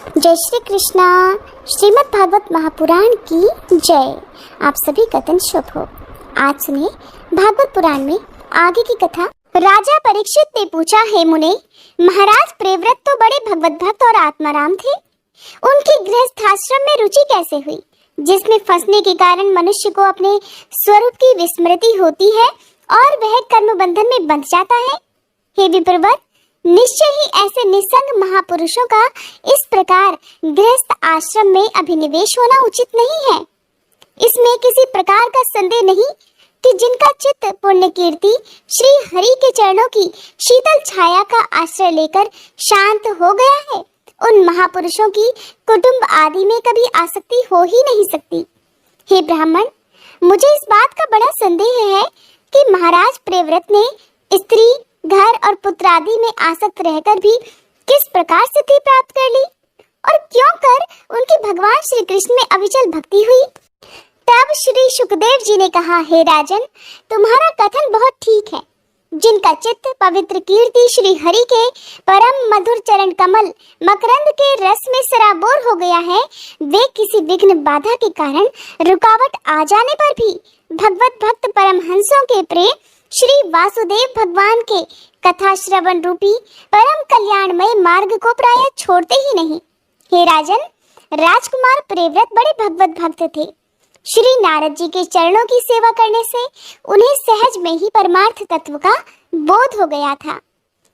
जय श्री कृष्णा। श्रीमद् भागवत महापुराण की जय। आप सभी का दिन शुभ हो। आज सुनिए भागवत पुराण में आगे की कथा। राजा परीक्षित ने पूछा, हे मुने, महाराज प्रियव्रत तो बड़े भगवत भक्त और आत्माराम थे, उनकी गृहस्थाश्रम में रुचि कैसे हुई, जिसमें फंसने के कारण मनुष्य को अपने स्वरूप की विस्मृति होती है और वह कर्म बंधन में बंध जाता है। हे विप्रवर, निश्चय ही ऐसे निसंग महापुरुषों का इस प्रकार गृहस्थ आश्रम में अभिनिवेश होना उचित नहीं है। इसमें किसी प्रकार का संदेह नहीं कि जिनका चित्त पुण्य कीर्ति श्री हरि के चरणों की शीतल छाया का आश्रय लेकर शांत हो गया है, उन महापुरुषों की कुटुंब आदि में कभी आसक्ति हो ही नहीं सकती। हे ब्राह्मण, मुझे इस बात का बड़ा संदेह है कि महाराज प्रियव्रत ने स्त्री, घर और पुत्र आदि में आसक्त रहकर भी किस प्रकार सिद्धि प्राप्त कर ली और क्यों कर उनकी भगवान श्री कृष्ण में अविचल भक्ति हुई। तब श्री सुखदेव जी ने कहा, हे राजन, तुम्हारा कथन बहुत ठीक है। जिनका चित्त पवित्र कीर्ति श्री हरि के परम मधुर चरण कमल मकरंद के रस में सराबोर हो गया है, वे किसी विघ्न बाधा के कारण रुकावट आ जाने पर भी भगवत भक्त परमहंसों के प्रेम श्री वासुदेव भगवान के कथा श्रवण रूपी परम कल्याणमय मार्ग को प्राय छोड़ते ही नहीं। हे राजन, राजकुमार प्रियव्रत बड़े भगवत भक्त थे। श्री नारद जी के चरणों की सेवा करने से उन्हें सहज में ही परमार्थ तत्व का बोध हो गया था।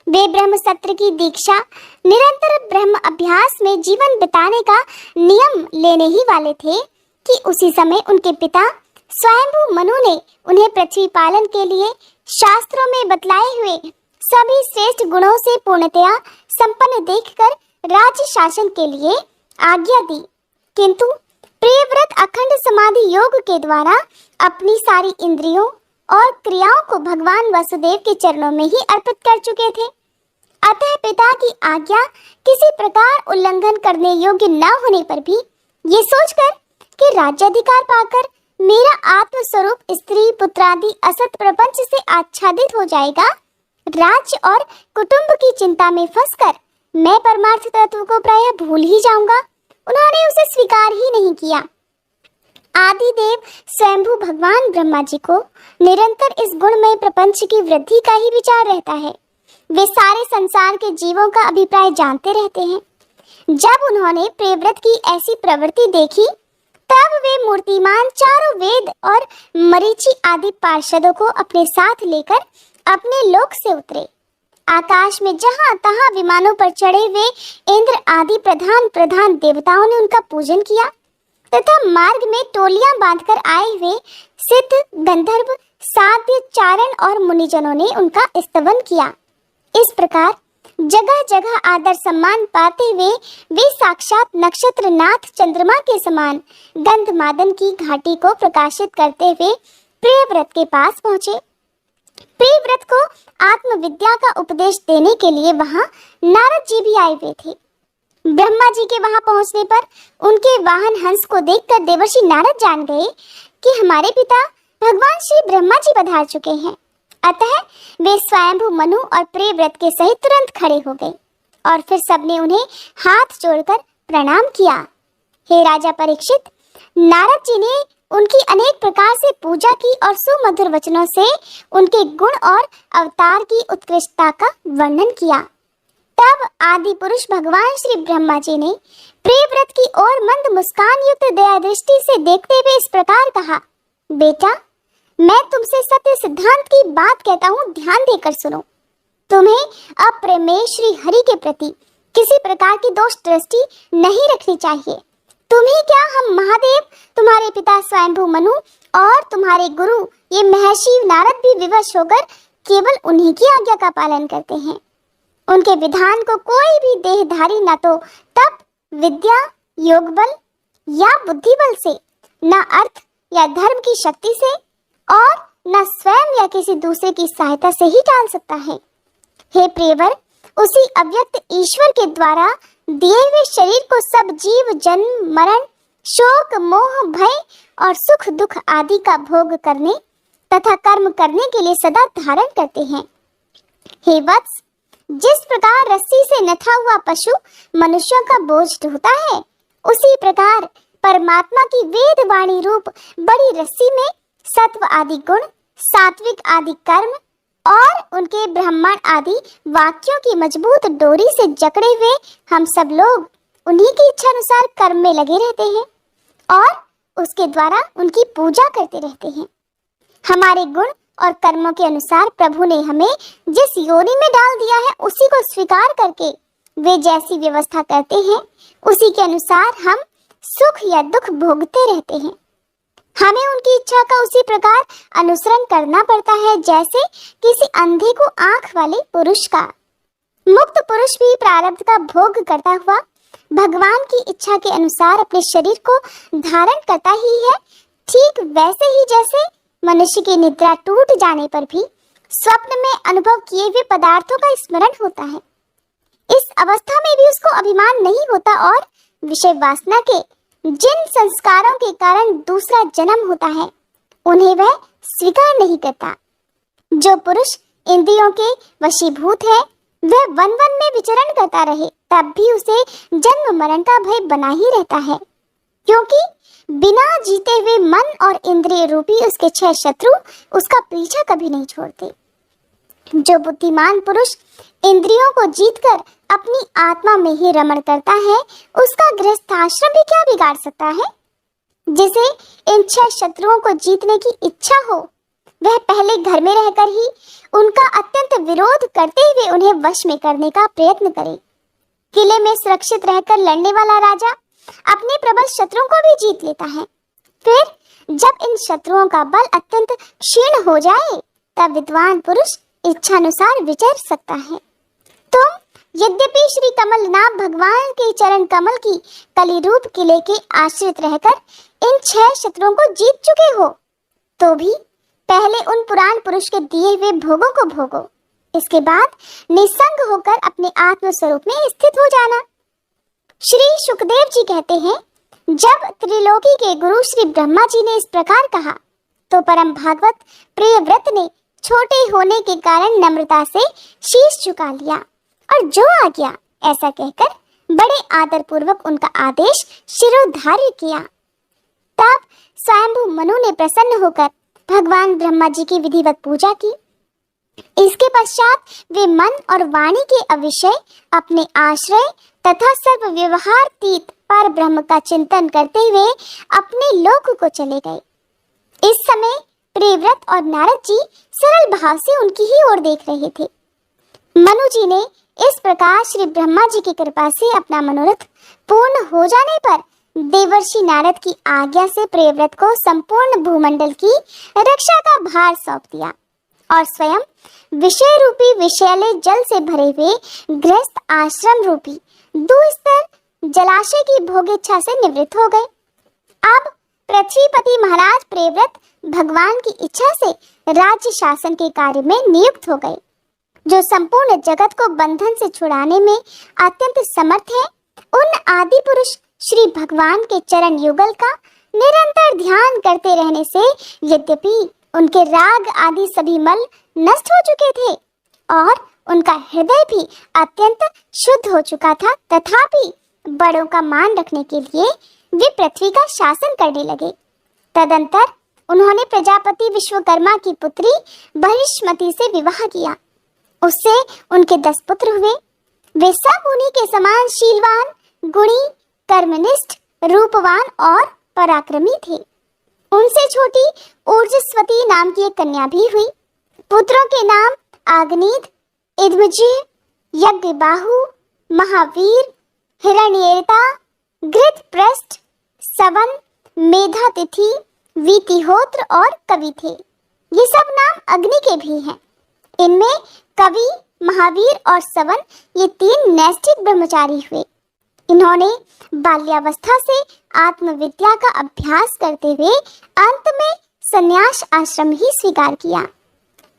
वे ब्रह्म सत्र की दीक्षा, निरंतर ब्रह्म अभ्यास में जीवन बिताने का नियम लेने ही वाले थे कि उसी समय उनके पिता स्वयंभू मनु ने उन्हें पृथ्वी पालन के लिए शास्त्रों में बतलाए हुए सभी श्रेष्ठ गुणों से पूर्णतया संपन्न देखकर राज्य शासन के लिए आज्ञा दी। किंतु प्रियव्रत अखंड समाधि योग के द्वारा अपनी सारी इंद्रियों और क्रियाओं को भगवान वासुदेव के चरणों में ही अर्पित कर चुके थे। अतः पिता की आज्ञा किसी प्रकार उल्लंघन करने योग्य न होने पर भी ये सोचकर कि राज्याधिकार पाकर मेरा आत्म स्वरूप स्त्री पुत्रादि असत प्रपंच से आच्छादित हो जाएगा, राज्य और कुटुंब की चिंता में फंसकर मैं परमार्थ तत्व को प्रायः भूल ही जाऊंगा, उन्होंने उसे स्वीकार ही नहीं किया। आदिदेव स्वयंभू भगवान ब्रह्मा जी को निरंतर इस गुणमय प्रपंच की वृद्धि का ही विचार रहता है। वे सारे संसार के जीवों का अभिप्राय जानते रहते हैं। जब उन्होंने प्रियव्रत की ऐसी प्रवृत्ति देखी, तब वे मूर्तिमान चारों वेद और मरीचि आदि पार्षदों को अपने साथ लेकर अपने लोक से उतरे। आकाश में जहां तहां विमानों पर चढ़े हुए इंद्र आदि प्रधान प्रधान देवताओं ने उनका पूजन किया तथा मार्ग में टोलियां बांधकर आए हुए सिद्ध, गंधर्व, साध्य, चारण और मुनिजनों ने उनका स्तवन किया। इस प्रकार जगह जगह आदर सम्मान पाते हुए वे साक्षात नक्षत्र नाथ चंद्रमा के समान गंधमादन की घाटी को प्रकाशित करते हुए प्रियव्रत के पास पहुंचे। प्रियव्रत को आत्मविद्या का उपदेश देने के लिए वहां नारद जी भी आए हुए थे। ब्रह्मा जी के वहां पहुंचने पर उनके वाहन हंस को देखकर देवर्षि नारद जान गए कि हमारे पिता भगवान श्री ब्रह्मा जी पधार चुके हैं। अतः वे स्वयंभू मनु और प्रियव्रत के सहित तुरंत खड़े हो गए और फिर सबने उन्हें हाथ जोड़कर प्रणाम किया। हे राजा परीक्षित, नारद जी ने उनकी अनेक प्रकार से पूजा की और सुमधुर वचनों से उनके गुण और अवतार की उत्कृष्टता का वर्णन किया। तब आदि पुरुष भगवान श्री ब्रह्मा जी ने प्रियव्रत की ओर मंद मुस्कान युक्त दया दृष्टि से देखते हुए इस प्रकार कहा, बेटा, मैं तुमसे सत्य सिद्धांत की बात कहता हूँ, ध्यान देकर सुनो। तुम्हें अप्रमेय श्री हरि के प्रति किसी प्रकार की दोष दृष्टि नहीं रखनी चाहिए। तुम्हें क्या, हम महादेव, तुम्हारे पिता स्वयंभू मनु और तुम्हारे गुरु ये महर्षि नारद भी विवश होकर केवल उन्हीं की आज्ञा का पालन करते हैं। उनके विधान को कोई भी देहधारी न तो तप, विद्या, योग बल या बुद्धि बल से, न अर्थ या धर्म की शक्ति से और न स्वयं या किसी दूसरे की सहायता से ही टाल सकता है। हे प्रियवर, उसी अव्यक्त ईश्वर के द्वारा दिए हुए शरीर को सब जीव जन्म मरण, शोक, मोह, भय और सुख दुख आदि का भोग करने तथा कर्म करने के लिए सदा धारण करते हैं। हे वत्स, जिस प्रकार रस्सी से नथा हुआ पशु मनुष्यों का बोझ ढोता है, उसी प्रकार परमात्मा की वेद वाणी रूप बड़ी रस्सी में सत्व आदि गुण, सात्विक आदि कर्म और उनके ब्राह्मण आदि वाक्यों की मजबूत डोरी से जकड़े हुए हम सब लोग उन्हीं की इच्छा अनुसार कर्म में लगे रहते हैं और उसके द्वारा उनकी पूजा करते रहते हैं। हमारे गुण और कर्मों के अनुसार प्रभु ने हमें जिस योनि में डाल दिया है, उसी को स्वीकार करके वे जैसी व्यवस्था करते हैं, उसी के अनुसार हम सुख या दुख भोगते रहते हैं। हमें उनकी इच्छा का उसी प्रकार अनुसरण करना पड़ता है जैसे किसी अंधे को आंख वाले पुरुष का। मुक्त पुरुष भी प्रारब्ध का भोग करता हुआ भगवान की इच्छा के अनुसार अपने शरीर को धारण करता ही है। ठीक वैसे ही जैसे मनुष्य की निद्रा टूट जाने पर भी स्वप्न में अनुभव किए हुए पदार्थों का स्मरण होता है, इस अवस्था में भी उसको अभिमान नहीं होता और विषय वासना के जिन संस्कारों के कारण दूसरा जन्म होता है, उन्हें वह स्वीकार नहीं करता। जो पुरुष इंद्रियों के वशीभूत है, वह वन वन में विचरण करता रहे तब भी उसे जन्म मरण का भय बना ही रहता है, क्योंकि बिना जीते हुए मन और इंद्रिय रूपी उसके 6 शत्रु उसका पीछा कभी नहीं छोड़ते। जो बुद्धिमान पुरुष इंद्रियों को जीतकर अपनी आत्मा में ही रमण करता है, उसका गृहस्थाश्रम भी क्या बिगाड़ सकता है। जिसे इन 6 शत्रुओं को जीतने की इच्छा हो, वह पहले घर में रहकर ही उनका अत्यंत विरोध करते हुए उन्हें वश में करने का प्रयत्न करे। किले में सुरक्षित रहकर लड़ने वाला राजा अपने प्रबल शत्रुओं को भी जीत लेता है। फिर जब इन शत्रुओं का बल अत्यंत क्षीण हो जाए, तब विद्वान पुरुष इच्छानुसार विचर सकता है। तुम यद्यपि श्री कमलनाथ भगवान के चरण कमल की कली रूप किले के आश्रित रहकर इन 6 शत्रुओं को जीत चुके हो, तो भी पहले उन पुराण पुरुष के दिए हुए भोगों को भोगो, इसके बाद निसंग होकर अपने आत्म स्वरूप में स्थित हो जाना। श्री सुखदेव जी कहते हैं, जब त्रिलोकी के गुरु श्री ब्रह्मा जी ने इस प्रकार कहा, तो परम भागवत प्रियव्रत ने छोटे होने के कारण नम्रता से शीश झुका लिया और जो आ गया ऐसा कहकर बड़े आदर पूर्वक उनका आदेश शिरोधार्य किया। तब स्वयंभू मनु ने प्रसन्न होकर भगवान ब्रह्मा जी की विधिवत पूजा की। इसके पश्चात वे मन और वाणी के अविषय अपने आश्रय तथा सर्व व्यवहारतीत पर ब्रह्म का चिंतन करते हुए अपने लोक को चले गए। इस समय प्रियव्रत और नारद जी सरल भाव से उनकी ही ओर देख रहे थे। मनु जी ने इस प्रकार श्री ब्रह्मा जी की कृपा से अपना मनोरथ पूर्ण हो जाने पर देवर्षि नारद की आज्ञा से प्रियव्रत को संपूर्ण भूमंडल की रक्षा का भार सौंप दिया और स्वयं विषय रूपी विषैले जल से भरे हुए गृहस्थ आश्रम रूपी दुस्तर जलाशय की भोगेच्छा से निवृत्त हो गए। अब पृथ्वीपति महाराज प्रियव्रत भगवान की इच्छा से राज्य शासन के कार्य में नियुक्त हो गए। जो संपूर्ण जगत को बंधन से छुड़ाने में अत्यंत समर्थ है, उन आदि पुरुष श्री भगवान के चरण युगल का निरंतर ध्यान करते रहने से यद्यपि उनके राग आदि सभी मल नष्ट हो चुके थे और उनका हृदय भी अत्यंत शुद्ध हो चुका था, तथापि बड़ों का मान रखने के लिए वे पृथ्वी का शासन करने लगे। तदंतर उन्होंने प्रजापति विश्वकर्मा की पुत्री बहिष्मति से विवाह किया। उससे उनके 10 पुत्र हुए। वे सब उन्हीं के समान शीलवान, गुणी, कर्मनिष्ठ, रूपवान और पराक्रमी थे। उनसे छोटी ऊर्जस्वती नाम की एक कन्या भी हुई। पुत्रों के नाम आग्नेय, इद्मजिह्, यज्ञबाहु, महावीर, हिरण्येता, घृतपृष्ठ, सवन, मेधातिथि, वीतिहोत्र और कवि थे। ये सब नाम अग्नि के भी हैं। इनमें कवि, महावीर और सवन ये 3 नैष्ठिक ब्रह्मचारी हुए। इन्होंने बाल्यावस्था से आत्मविद्या का अभ्यास करते हुए अंत में संन्यास आश्रम ही स्वीकार किया।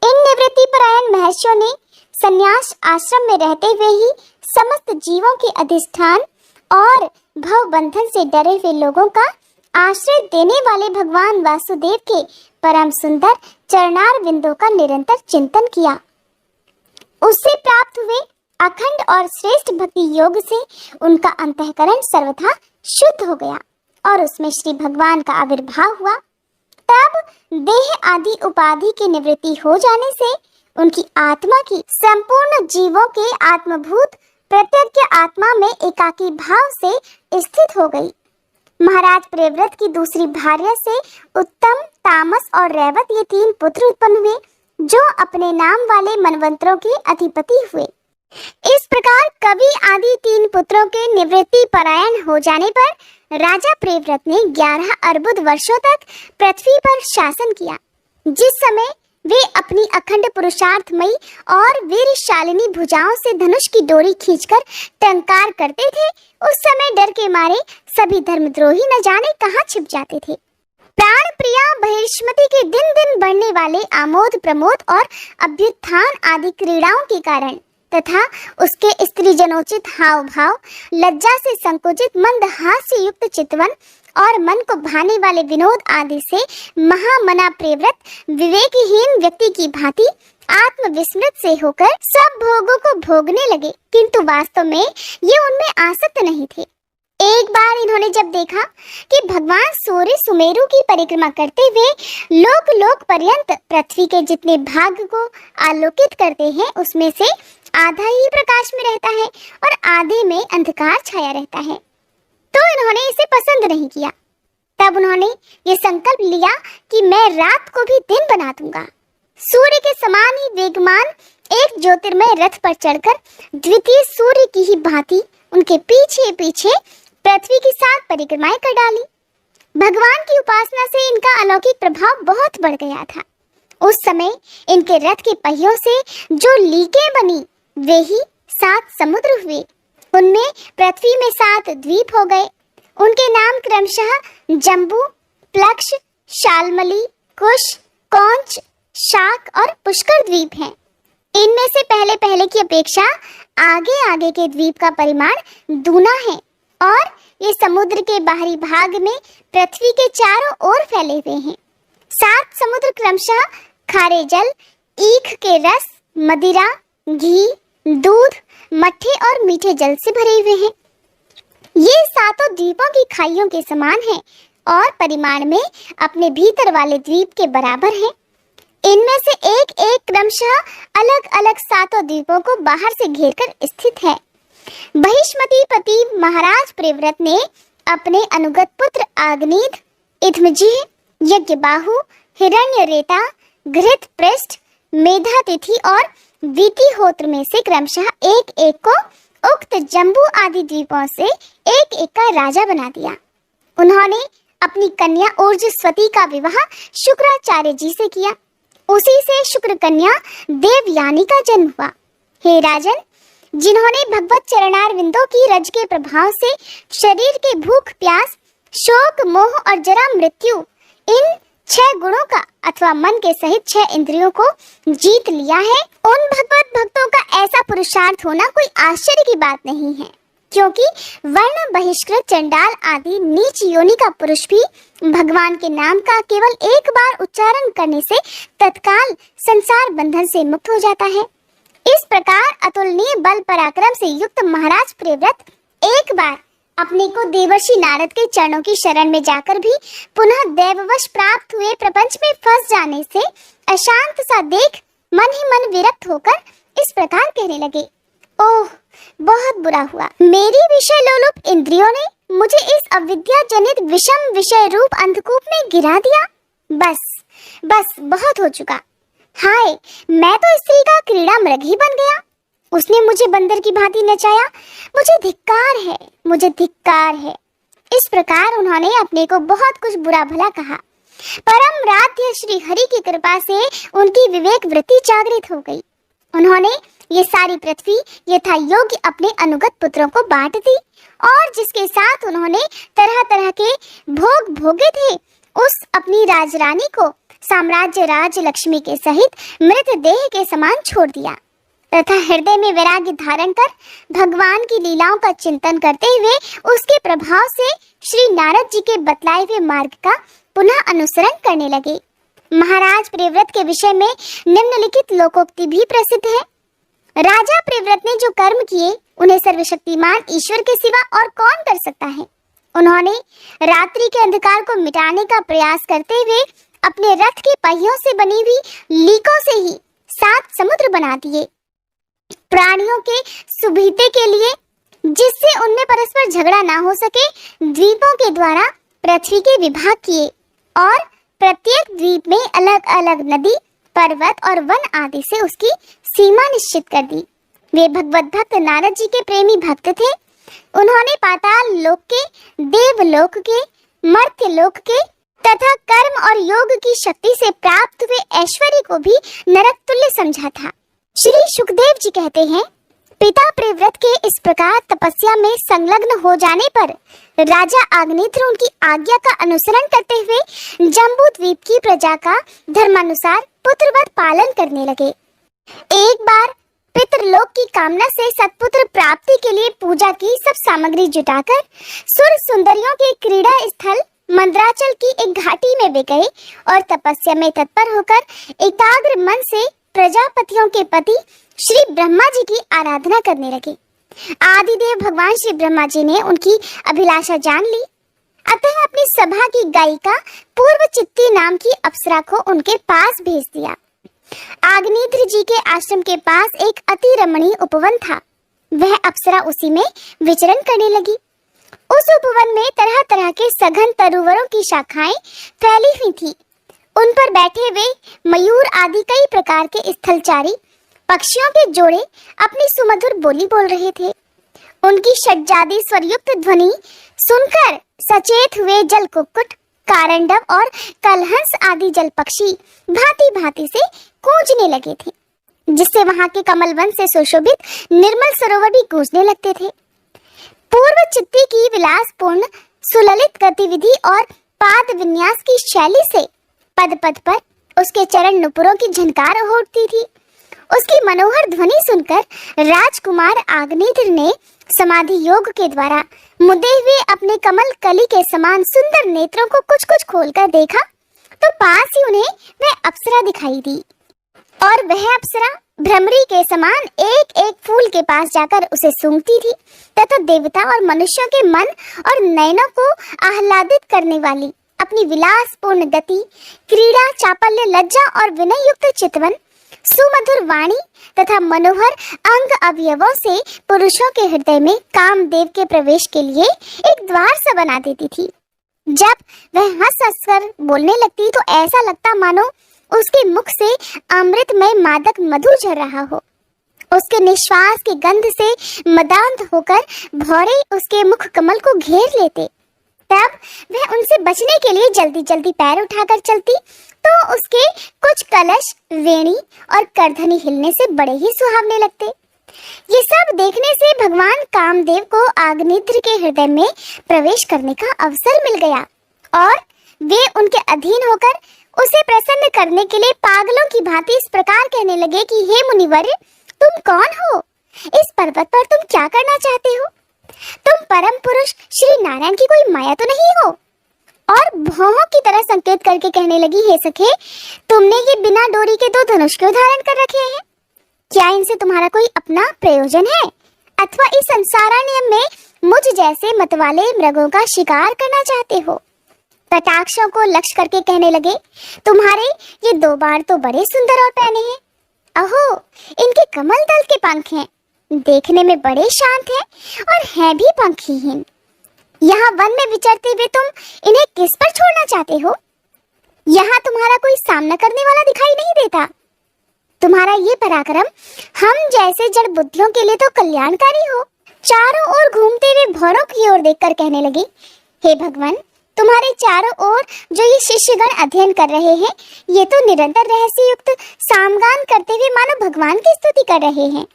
इन निवृत्ति परायण महर्षियों ने संन्यास आश्रम में रहते हुए ही समस्त जीवों के अधिष्ठान और भव बंधन से डरे हुए लोगों का आश्रय देने वाले भगवान वासुदेव के परम सुंदर चरणार बिंदों का निरंतर चिंतन किया। उससे प्राप्त हुए अखंड और श्रेष्ठ भक्ति योग से उनका अंतःकरण सर्वथा शुद्ध हो गया और उसमें श्री भगवान का आविर्भाव हुआ। तब देह आदि उपाधि की निवृत्ति हो जाने से उनकी आत्मा की संपूर्ण जीवों के आत्मभूत प्रत्यज्ञ आत्मा में एकाकी भाव से स्थित हो गई। महाराज प्रियव्रत की दूसरी भार्या से उत्तम, तामस और रैवत ये 3 पुत्र उत्पन्न हुए, जो अपने नाम वाले मनवंतरों के अधिपति हुए। इस प्रकार कवि आदि 3 पुत्रों के निवृत्ति परायण हो जाने पर राजा प्रियव्रत ने 11 अर्बुद वर्षों तक पृथ्वी पर शासन किया। जिस समय वे अपनी अखंड पुरुषार्थमयी और वीरशालिनी भुजाओं से धनुष की डोरी खींचकर टंकार करते थे, उस समय डर के मारे सभी धर्मद्रोही न जाने कहां छिप जाते थे। प्राण प्रिया बहिष्मति के दिन दिन बढ़ने वाले आमोद प्रमोद और अभ्युत्थान आदि क्रीड़ाओं के कारण तथा उसके स्त्रीजनोचित हाव भाव, लज्जा से संकुचित मंदहास्य युक्त चितवन और मन को भाने वाले विनोद आदि से महामना प्रियव्रत विवेकहीन व्यक्ति की भांति आत्मविस्मृत से होकर सब भोगों को भोगने लगे, किंतु वास्तव में ये उनमें आसक्त नहीं थे। एक बार इन्होंने जब देखा कि भगवान सूर्य सुमेरु की परिक्रमा करते हुए लोक लोक पर्यंत पृथ्वी के जितने भाग को आलोकित करते हैं, उसमें से आधा ही प्रकाश में रहता है और आधे में अंधकार छाया रहता है, तो इन्होंने इसे पसंद नहीं किया। तब उन्होंने ये संकल्प लिया कि मैं रात को भी दिन बना दूंगा। सूर्य के समान ही वेगमान एक ज्योतिर्मय रथ पर चढ़कर द्वितीय सूर्य की ही भांति उनके पीछे पीछे पृथ्वी की 7 परिक्रमाएं कर डाली। भगवान की उपासना से इनका अलौकिक प्रभाव बहुत बढ़ गया था। उस समय इनके रथ के पहियों से जो लीकें बनी वे ही 7 समुद्र हुए। उनमें पृथ्वी में 7 द्वीप हो गए। उनके नाम क्रमशः जम्बू, प्लक्ष, शालमली, कुश, कौंच, शाक और पुष्कर द्वीप हैं। इनमें से पहले पहले की अपेक्षा आगे आगे के द्वीप का परिमाण दूना है और ये समुद्र के बाहरी भाग में पृथ्वी के चारों ओर फैले हुए हैं। 7 समुद्र क्रमशः खारे जल, ईख के रस, मदिरा, घी, दूध, मट्ठे और मीठे जल से भरे हुए हैं। ये 7 द्वीपों की खाइयों के समान हैं और परिमाण में अपने भीतर वाले द्वीप के बराबर हैं। इनमें से एक एक क्रमशः अलग अलग 7 द्वीपों को बाहर से घेरकर स्थित है। बहिष्मती पति महाराज प्रियव्रत ने अपने अनुगत पुत्र आग्नेय, इत्मजिह, यज्ञबाहु, हिरण्यरेता, घृतपृष्ठ, मेधातिथि और वीतिहोत्र में से क्रमशः एक एक को उक्त जम्बू आदि द्वीपों से एक एक का राजा बना दिया। उन्होंने अपनी कन्या ऊर्जस्वती का विवाह शुक्राचार्य जी से किया। उसी से शुक्र कन्या देवयानी का जन्म हुआ। हे राजन, जिन्होंने भगवत चरणार विंदों की रज के प्रभाव से शरीर के भूख प्यास, शोक, मोह और जरा मृत्यु इन 6 गुणों का अथवा मन के सहित 6 इंद्रियों को जीत लिया है, उन भगवत भक्तों का ऐसा पुरुषार्थ होना कोई आश्चर्य की बात नहीं है, क्योंकि वर्ण बहिष्कृत चंडाल आदि नीच योनि का पुरुष भी भगवान के नाम का केवल एक बार उच्चारण करने से तत्काल संसार बंधन से मुक्त हो जाता है। इस प्रकार अतुलनीय बल पराक्रम से युक्त महाराज प्रियव्रत एक बार अपने को देवर्षि नारद के चरणों की शरण में जाकर भी पुनः दैववश प्राप्त हुए प्रपंच में फंस जाने से अशांत सा देख मन ही मन विरक्त होकर इस प्रकार कहने लगे, ओह बहुत बुरा हुआ, मेरी विषय लोलुप इंद्रियों ने मुझे इस अविद्या जनित विषम विषय रूप अंधकूप में गिरा दिया। बस बस बहुत हो चुका। हाय, मैं तो स्त्री का क्रीड़ा मृग ही बन गया। उसने मुझे बंदर की भांति नचाया। मुझे धिक्कार है, मुझे धिक्कार है। इस प्रकार उन्होंने अपने को बहुत कुछ बुरा भला कहा। परम राध्य श्री हरि की कृपा से उनकी विवेक वृत्ति जागृत हो गई। उन्होंने ये सारी पृथ्वी यथा योग्य अपने अनुगत पुत्रों को बांट दी और जिसके साथ उन्होंने तरह तरह के भोग भोगे थे, उस अपनी राजरानी को साम्राज्य राज लक्ष्मी के सहित मृत देह के समान छोड़ दिया तथा हृदय में वैराग्य धारण कर भगवान की लीलाओं का चिंतन करते हुए उसके प्रभाव से श्री नारद जी के बतलाए हुए मार्ग का पुनः अनुसरण करने लगे। महाराज प्रियव्रत के विषय में निम्नलिखित लोकोक्ति भी प्रसिद्ध है। राजा प्रिव्रत ने जो कर्म किए उन्हें सर्वशक्तिमान ईश्वर के सिवा और कौन कर सकता है। उन्होंने रात्रि के अंधकार को मिटाने का प्रयास करते हुए अपने रथ के पहियों से बनी हुई लीकों से ही 7 समुद्र बना दिए। प्राणियों के सुविधा के लिए, जिससे उनमें परस्पर झगड़ा ना हो सके, द्वीपों के द्वारा पृथ्वी के विभाग किए और प्रत्येक द्वीप में अलग अलग नदी, पर्वत और वन आदि से उसकी सीमा निश्चित कर दी। वे भगवत भक्त नारद जी के प्रेमी भक्त थे। उन्होंने पाताल लोक के, देवलोक के, मर्त्य लोक के तथा कर्म और योग की शक्ति से प्राप्त हुए ऐश्वर्य को भी नरक तुल्य समझा था। श्री सुखदेव जी कहते हैं, पिता प्रिव्रत के इस प्रकार तपस्या में संलग्न हो जाने पर राजा आग्नेत्र उनकी आज्ञा का अनुसरण करते हुए जम्बू द्वीप की प्रजा का धर्मानुसार पुत्रवत पालन करने लगे। एक बार पितृलोक की कामना से सत्पुत्र प्राप्ति के लिए पूजा की सब सामग्री जुटाकर सुर सुंदरियों के क्रीड़ा स्थल मंदराचल की एक घाटी में वे गए और तपस्या में तत्पर होकर एकाग्र मन से प्रजापतियों के पति श्री ब्रह्मा जी की आराधना करने लगे। आदिदेव भगवान श्री ब्रह्मा जी ने उनकी अभिलाषा जान ली, अतः अपनी सभा की गायिका पूर्व चित्ती नाम की अप्सरा को उनके पास भेज दिया। आग्नेत्र जी के आश्रम के पास एक अति रमणीय उपवन था। वह अप्सरा उसी में विचरण करने लगी। उस उपवन में तरह तरह के सघन तरुवरों की शाखाएं फैली हुई थी। उन पर बैठे हुए मयूर आदि कई प्रकार के स्थलचारी पक्षियों के जोड़े अपनी सुमधुर बोली बोल रहे थे। उनकी षड्जादी स्वरयुक्त ध्वनि सुनकर सचेत हुए जल कुक्कुट, कारंडव और कलहंस आदि जल पक्षी भांति भांति से गूंजने लगे थे, जिससे वहां के कमलवन से सुशोभित निर्मल सरोवर भी गूंजने लगते थे। पूर्व चित्ती की विलासपूर्ण सुललित गतिविधि और पाद विन्यास की शैली से पद पद पर उसके चरण नुपुरों की झनकार उठती थी। उसकी मनोहर ध्वनि सुनकर राजकुमार आग्नेत्र ने समाधि योग के द्वारा मुदे हुए अपने कमल कली के समान सुंदर नेत्रों को कुछ कुछ खोलकर देखा तो पास ही उन्हें वह अप्सरा दिखाई दी और वह अप्सरा भ्रमरी के समान एक एक फूल के पास जाकर उसे सूंघती थी तथा देवता और मनुष्यों के मन और नयनों को आह्लादित करने वाली अपनी विलासपूर्ण गति, क्रीड़ा, चापल्य, लज्जा और विनय युक्त चितवन, सुमधुर वाणी तथा मनोहर अंग अवयवों से पुरुषों के हृदय में कामदेव के प्रवेश के लिए एक द्वार सा बना देती थी। जब वह हंस हंसकर बोलने लगती तो ऐसा लगता मानो उसके मुख से अमृतमय मादक मधु झर रहा हो। उसके निश्वास की गंध से मदांध होकर भौरे उसके मुख कमल को घेर लेते। तब वह उनसे बचने के लिए जल्दी जल्दी पैर उठाकर चलती तो उसके कुछ कलश, वेणी और करधनी हिलने से बड़े ही सुहावने लगते। ये सब देखने से भगवान कामदेव को आग्नेत्र के हृदय में प्रवेश करने का अवसर मिल गया और वे उनके अधीन होकर उसे प्रसन्न करने के लिए पागलों की भांति इस प्रकार कहने लगे कि हे मुनिवर, तुम कौन हो? इस पर्वत पर तुम क्या करना चाहते हो? तुम परम पुरुष श्री नारायण की कोई माया तो नहीं हो? और भौहों की तरह संकेत करके कहने लगी, हे सखे, तुमने ये बिना डोरी के 2 धनुष क्यों धारण कर रखे हैं? क्या इनसे तुम्हारा कोई अपना प्रयोजन है अथवा इस संसारण्य में मुझ जैसे मतवाले मृगों का शिकार करना चाहते हो? कटाक्षों को लक्ष्य करके कहने लगे, तुम्हारे ये 2 बाण तो बड़े सुंदर और पैने हैं। अहो, इनके कमल दल के पंख हैं, देखने में बड़े शांत हैं और हैं भी पंखहीन। यहाँ वन में विचरते हुए तुम इन्हें किस पर छोड़ना चाहते हो? यहाँ तुम्हारा कोई सामना करने वाला दिखाई नहीं देता। तुम्हारा ये पराक्रम हम जैसे जड़ बुद्धियों के लिए तो कल्याणकारी हो। चारों ओर घूमते हुए भौरों की ओर देखकर कहने लगी, हे भगवान, तुम्हारे चारों ओर जो ये शिष्यगण अध्ययन कर रहे हैं, ये तो निरंतर रहस्य युक्त सामगान करते हुए मानो भगवान की स्तुति कर रहे हैं।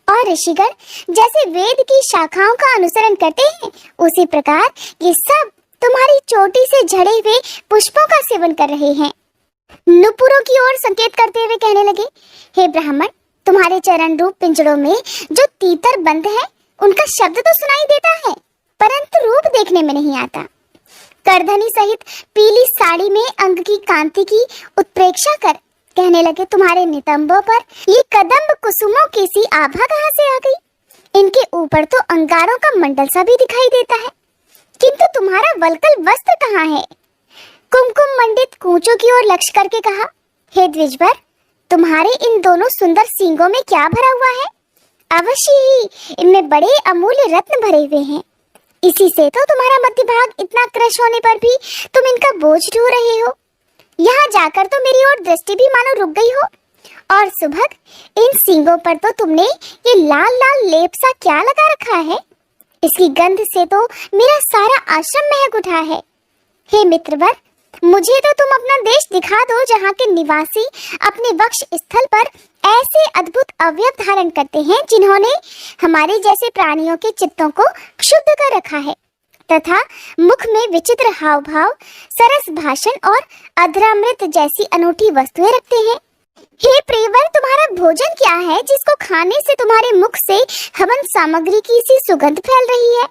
और ऋषिगण जैसे वेद की शाखाओं का अनुसरण करते हैं, उसी प्रकार ये सब तुम्हारी चोटी से झड़े हुए पुष्पों का सेवन कर रहे हैं। नुपुरों की ओर संकेत करते हुए कहने लगे, हे ब्राह्मण, तुम्हारे चरण रूप पिंजड़ों में जो तीतर बंद है, उनका शब्द तो सुनाई देता है, परंतु रूप देखने में नहीं आता। करधनी सहित पीली साड़ी में अंग की कांति की उत्प्रेक्षा कर कहने लगे, तुम्हारे नितंबों पर ये कदम्ब कुसुमों की सी आभा कहाँ से आ गई? इनके ऊपर तो अंगारों का मंडल सा भी दिखाई देता है, किंतु तुम्हारा वल्कल वस्त्र कहाँ है? कुमकुम मंडित कूंचों की ओर लक्ष्य करके कहा, हे द्विजवर, तुम्हारे इन दोनों सुंदर सींगों में क्या भरा हुआ है? अवश्य ही इनमें बड़े अमूल्य रत्न भरे हुए हैं। इसी से तो तुम्हारा मध्य भाग इतना क्रश होने पर भी तुम इनका बोझ ढो रहे हो। यहाँ जाकर तो मेरी ओर दृष्टि भी मानो रुक गई हो। और सुभग, इन सींगों पर तो तुमने ये लाल लाल लेप सा क्या लगा रखा है? इसकी गंध से तो मेरा सारा आश्रम महक उठा है। हे मित्रवर, मुझे तो तुम अपना देश दिखा दो, जहाँ के निवासी अपने वक्ष स्थल पर ऐसे अद्भुत अवयव धारण करते हैं जिन्होंने हमारे जैसे प्राणियों के चित्तों को क्षुब्ध कर रखा है, तथा मुख में विचित्र हाव भाव, सरस भाषण और अधरामृत जैसी अनूठी वस्तुएं रखते हैं। हे प्रियवर, तुम्हारा भोजन क्या है जिसको खाने से तुम्हारे मुख से हवन सामग्री की सी सुगंध फैल रही है?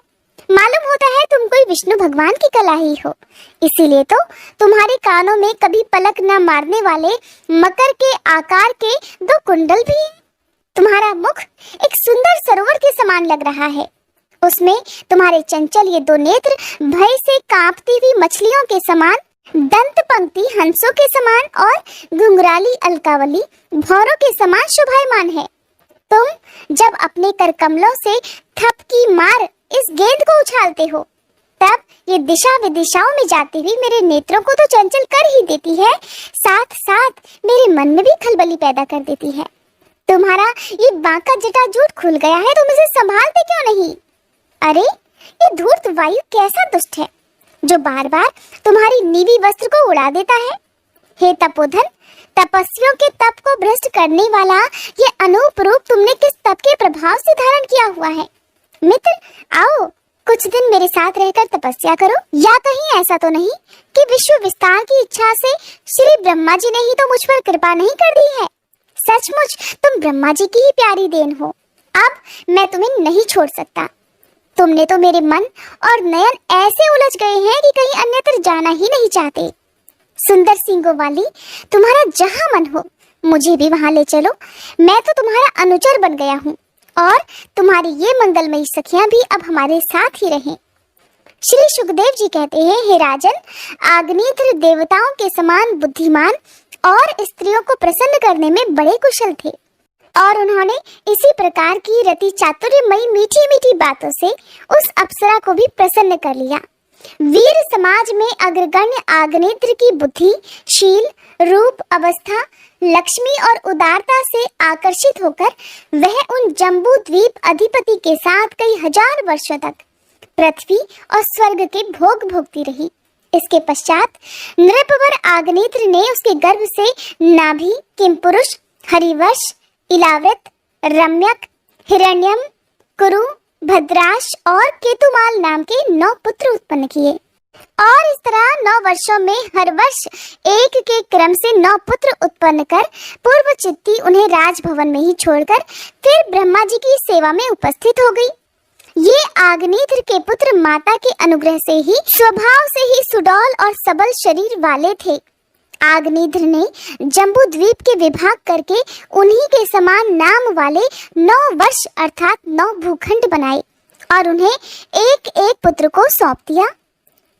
मालूम होता है तुम कोई विष्णु भगवान की कला ही हो, इसीलिए तो तुम्हारे कानों में कभी पलक न मारने वाले मकर के आकार के 2 कुंडल भी हैं। तुम्हारा मुख एक सुंदर सरोवर के समान लग रहा है। उसमें तुम्हारे चंचल ये 2 नेत्र भय से कांपती हुई मछलियों के समान, दंत पंक्ति हंसों के समान और घुंघराली अलकावली भौरों के समान शोभायमान है। तुम जब अपने कर कमलों से थपकी मार इस गेंद को उछालते हो, तब ये दिशा विदिशाओं में जाती हुई मेरे नेत्रों को तो चंचल कर ही देती है, साथ साथ मेरे मन में भी खलबली पैदा कर देती है। तुम्हारा ये बांका जटाजूट खुल गया है, तुम इसे संभालते क्यों नहीं? अरे, ये धूर्त वायु कैसा दुष्ट है, जो बार बार तुम्हारी नीवी वस्त्र को उड़ा देता है। हे तपोधन, तपस्वियों के तप को भ्रष्ट करने वाला ये अनूप रूप तुमने किस तप के प्रभाव से धारण किया हुआ है? मित्र, आओ कुछ दिन मेरे साथ रहकर तपस्या करो। या कहीं ऐसा तो नहीं कि विश्व विस्तार की इच्छा से श्री ब्रह्मा जी ने ही तो मुझ पर कृपा नहीं कर दी है? सचमुच तुम ब्रह्मा जी की ही प्यारी देन हो। अब मैं तुम्हें नहीं छोड़ सकता। तुमने तो मेरे मन और नयन ऐसे उलझ गए हैं कि कहीं अन्यत्र जाना ही नहीं चाहते। सुंदर सींगों वाली, तुम्हारा जहाँ मन हो मुझे भी वहाँ ले चलो। मैं तो तुम्हारा अनुचर बन गया हूँ और तुम्हारी ये मंगलमयी सखियां भी अब हमारे साथ ही रहें। श्री सुखदेव जी कहते हैं, हे राजन, आग्नेत्र देवताओं के समान बुद्धिमान और स्त्रियों को प्रसन्न करने में बड़े कुशल थे, और उन्होंने इसी प्रकार की रति चातुर्यमयी मीठी मीठी बातों से उस अप्सरा को भी प्रसन्न कर लिया। वीर समाज में अग्रगण्य आग्नेत्र की बुद्धि, शील, रूप, अवस्था, लक्ष्मी और उदारता से आकर्षित होकर वह उन जम्बू द्वीप अधिपति के साथ कई हजार वर्षों तक पृथ्वी और स्वर्ग के भोग भोगती रही। इसके पश्चात नृपवर आग्नेत्र ने उसके गर्भ से नाभि, किमपुरुष, हरिवश, इलावृत, रम्यक, हिरण्यम, कुरु, भद्राश और केतुमाल नाम के 9 पुत्र उत्पन्न किए। और इस तरह 9 वर्षों में हर वर्ष एक के क्रम से 9 पुत्र उत्पन्न कर पूर्व चित्ती उन्हें राजभवन में ही छोड़कर फिर ब्रह्मा जी की सेवा में उपस्थित हो गई। ये आग्नेत्र के पुत्र माता के अनुग्रह से ही स्वभाव से ही सुडौल और सबल शरीर वाले थे। आग्नेत्र ने जम्बू द्वीप के विभाग करके उन्हीं के समान नाम वाले 9 वर्ष अर्थात 9 भूखंड बनाए और उन्हें एक एक पुत्र को सौंप दिया।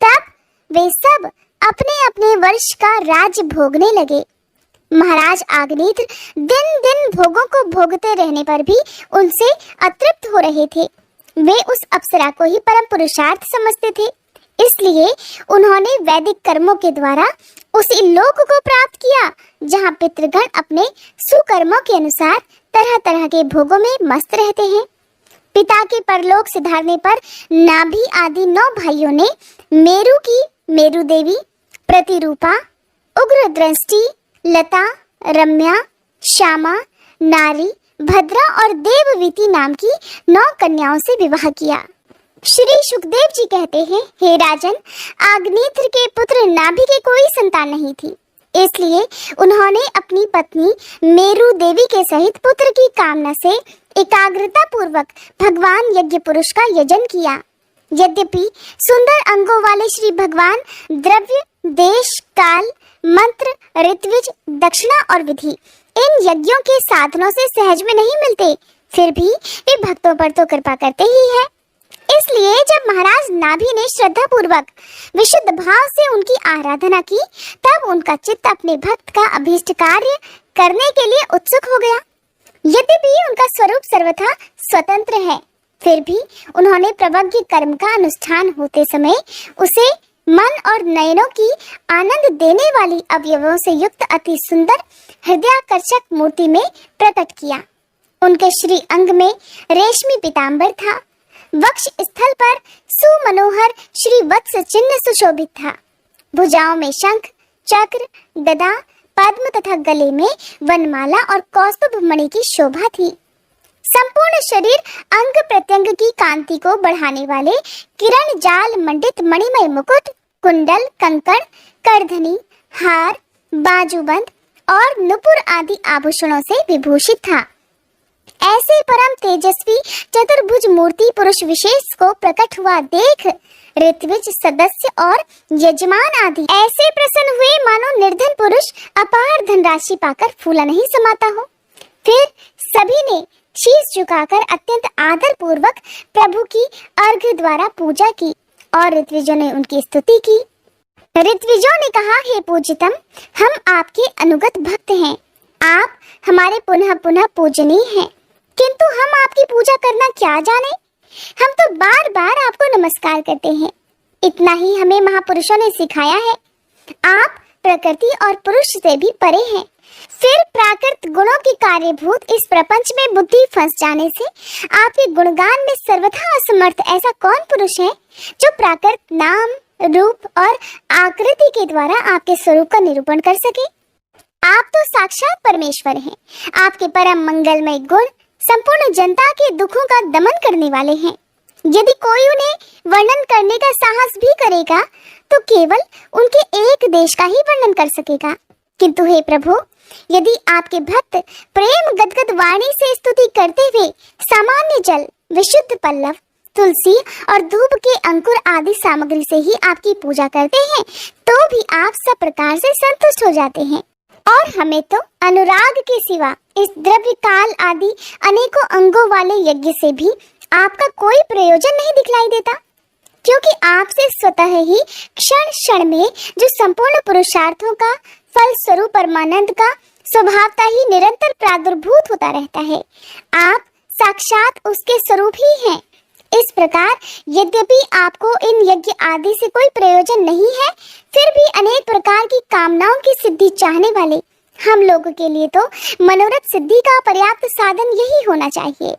तब वे सब अपने अपने वर्ष का राज्य भोगने लगे। महाराज आग्नेत्र दिन दिन भोगों को भोगते रहने पर भी उनसे अतृप्त हो रहे थे। वे उस अप्सरा को ही परम पुरुषार्थ समझते थे, इसलिए उन्होंने वैदिक कर्मों के द्वारा उसी लोक को प्राप्त किया जहाँ पितृगण अपने सुकर्मों के अनुसार तरह तरह के भोगों में मस्त रहते हैं। पिता के परलोक सिधारने पर नाभि आदि 9 भाइयों ने मेरु की मेरु देवी, प्रतिरूपा, उग्र दृष्टि, लता, रम्या, श्यामा, नारी, भद्रा और देववीति नाम की 9 कन्याओं से विवाह किया। श्री सुखदेव जी कहते हैं, हे राजन, आग्नेत्र के पुत्र नाभि के कोई संतान नहीं थी, इसलिए उन्होंने अपनी पत्नी मेरु देवी के सहित पुत्र की कामना से एकाग्रता पूर्वक भगवान यज्ञ पुरुष का यजन किया। यद्यपि सुंदर अंगों वाले श्री भगवान द्रव्य देश, काल, मंत्र, ऋत्विज, दक्षिणा और विधि इन यज्ञों के साधनों से सहज में नहीं मिलते, फिर भी वे भक्तों पर तो कृपा करते ही है। इसलिए जब महाराज नाभि ने श्रद्धा पूर्वक विशुद्ध भाव से उनकी आराधना की, तब उनका चित्त अपने भक्त का अभीष्ट कार्य करने के लिए उत्सुक हो गया। यद्यपि उनका स्वरूप सर्वथा स्वतंत्र है, फिर भी उन्होंने प्रवज्ञ कर्म का अनुष्ठान होते समय उसे मन और नयनों की आनंद देने वाली अवयवों से युक्त अति सुंदर हृदयाकर्षक मूर्ति में प्रकट किया। उनके श्री अंग में रेशमी पीतांबर था, वक्ष स्थल पर सुमनोहर श्री वत्स चिन्ह सुशोभित था, भुजाओं में शंख, चक्र, गदा, पद्म तथा गले में वनमाला और कौस्तुभ मणि की शोभा थी। संपूर्ण शरीर अंग प्रत्यंग की कांति को बढ़ाने वाले किरण जाल मंडित मणिमय मुकुट, कुंडल, कंकण, करधनी, हार, बाजूबंद और नुपुर आदि आभूषणों से विभूषित था। ऐसे परम तेजस्वी चतुर्भुज मूर्ति पुरुष विशेष को प्रकट हुआ देख ऋत्विज, सदस्य और यजमान आदि ऐसे प्रसन्न हुए मानो निर्धन पुरुष अपार धनराशि पाकर फूला नहीं समाता हो। फिर सभी ने शीश झुकाकर अत्यंत आदर पूर्वक प्रभु की अर्घ्य द्वारा पूजा की और ऋत्विजों ने उनकी स्तुति की। ऋत्विजों ने कहा, हे पूज्यतम, हम आपके अनुगत भक्त हैं, आप हमारे पुनः पुनः पूजनीय हैं, किंतु हम आपकी पूजा करना क्या जाने, हम तो बार बार आपको नमस्कार करते हैं। इतना ही हमें महापुरुषों ने सिखाया है। आप प्रकृति और पुरुष से भी परे हैं। फिर प्राकृत गुणों की कार्यभूत इस प्रपंच में बुद्धि फंस जाने से आपके गुणगान में सर्वथा असमर्थ ऐसा कौन पुरुष है जो प्राकृत नाम, रूप और आकृति के द्वारा आपके स्वरूप का निरूपण कर सके। आप तो साक्षात परमेश्वर हैं। आपके परम मंगलमय गुण संपूर्ण जनता के दुखों का दमन करने वाले हैं। यदि कोई उन्हें वर्णन करने का साहस भी करेगा तो केवल उनके एक देश का ही वर्णन कर सकेगा। किंतु हे प्रभु, यदि आपके भक्त प्रेम गदगद वाणी से स्तुति करते हुए सामान्य जल, विशुद्ध पल्लव, तुलसी और धूप के अंकुर आदि सामग्री से ही आपकी पूजा करते हैं, तो भी आप सब प्रकार से संतुष्ट हो जाते हैं। और हमें तो अनुराग के सिवा इस द्रव्य काल आदि अनेकों अंगों वाले यज्ञ से भी आपका कोई प्रयोजन नहीं दिखलाई देता, क्योंकि आपसे स्वतः ही क्षण क्षण में जो संपूर्ण पुरुषार्थों का फल स्वरूप परमानंद का स्वभावता ही निरंतर प्रादुर्भूत होता रहता है। आप साक्षात उसके स्वरूप ही हैं। इस प्रकार यद्यपि आपको इन यज्ञ आदि से कोई प्रयोजन नहीं है, फिर भी अनेक प्रकार की कामनाओं की सिद्धि चाहने वाले हम लोगों के लिए तो मनोरथ सिद्धि का पर्याप्त साधन यही होना चाहिए।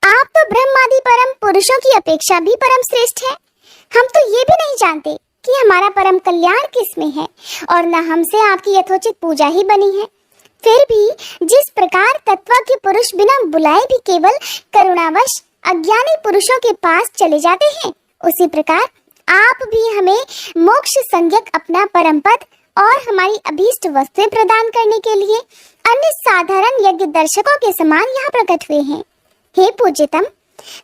आप तो ब्रह्मादि परम पुरुषों की अपेक्षा भी परम श्रेष्ठ है। हम तो ये भी नहीं जानते कि हमारा परम कल्याण किसमें है और न हमसे आपकी यथोचित पूजा ही बनी है। फिर भी जिस प्रकार तत्वज्ञ पुरुष बिना बुलाए भी केवल करुणावश अज्ञानी पुरुषों के पास चले जाते हैं, उसी प्रकार आप भी हमें मोक्ष संज्ञक अपना परम पद और हमारी अभीष्ट वस्तुएं प्रदान करने के लिए अन्य साधारण यज्ञ दर्शकों के समान यहाँ प्रकट हुए हैं। हे पूज्यतम,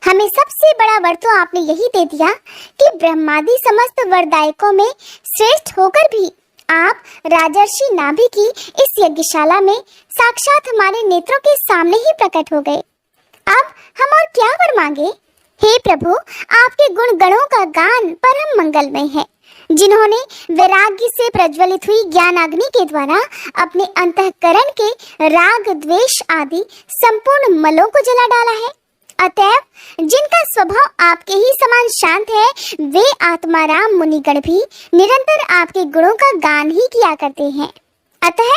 हमें सबसे बड़ा वर तो आपने यही दे दिया कि ब्रह्मादि समस्त वरदायकों में श्रेष्ठ होकर भी आप राजर्षि नाभि की इस यज्ञशाला में साक्षात हमारे नेत्रों के सामने ही प्रकट हो गए। अब हम और क्या वर मांगे? हे प्रभु, आपके गुण गणों का गान परम मंगलमय है। जिन्होंने वैराग्य से प्रज्वलित हुई ज्ञानाग्नि के द्वारा अपने अंतःकरण के राग, द्वेष आदि संपूर्ण मलों को जला डाला है। अतएव जिनका स्वभाव आपके ही समान शांत है, वे आत्माराम मुनिगण भी निरंतर आपके गुणों का गान ही किया करते हैं। अतः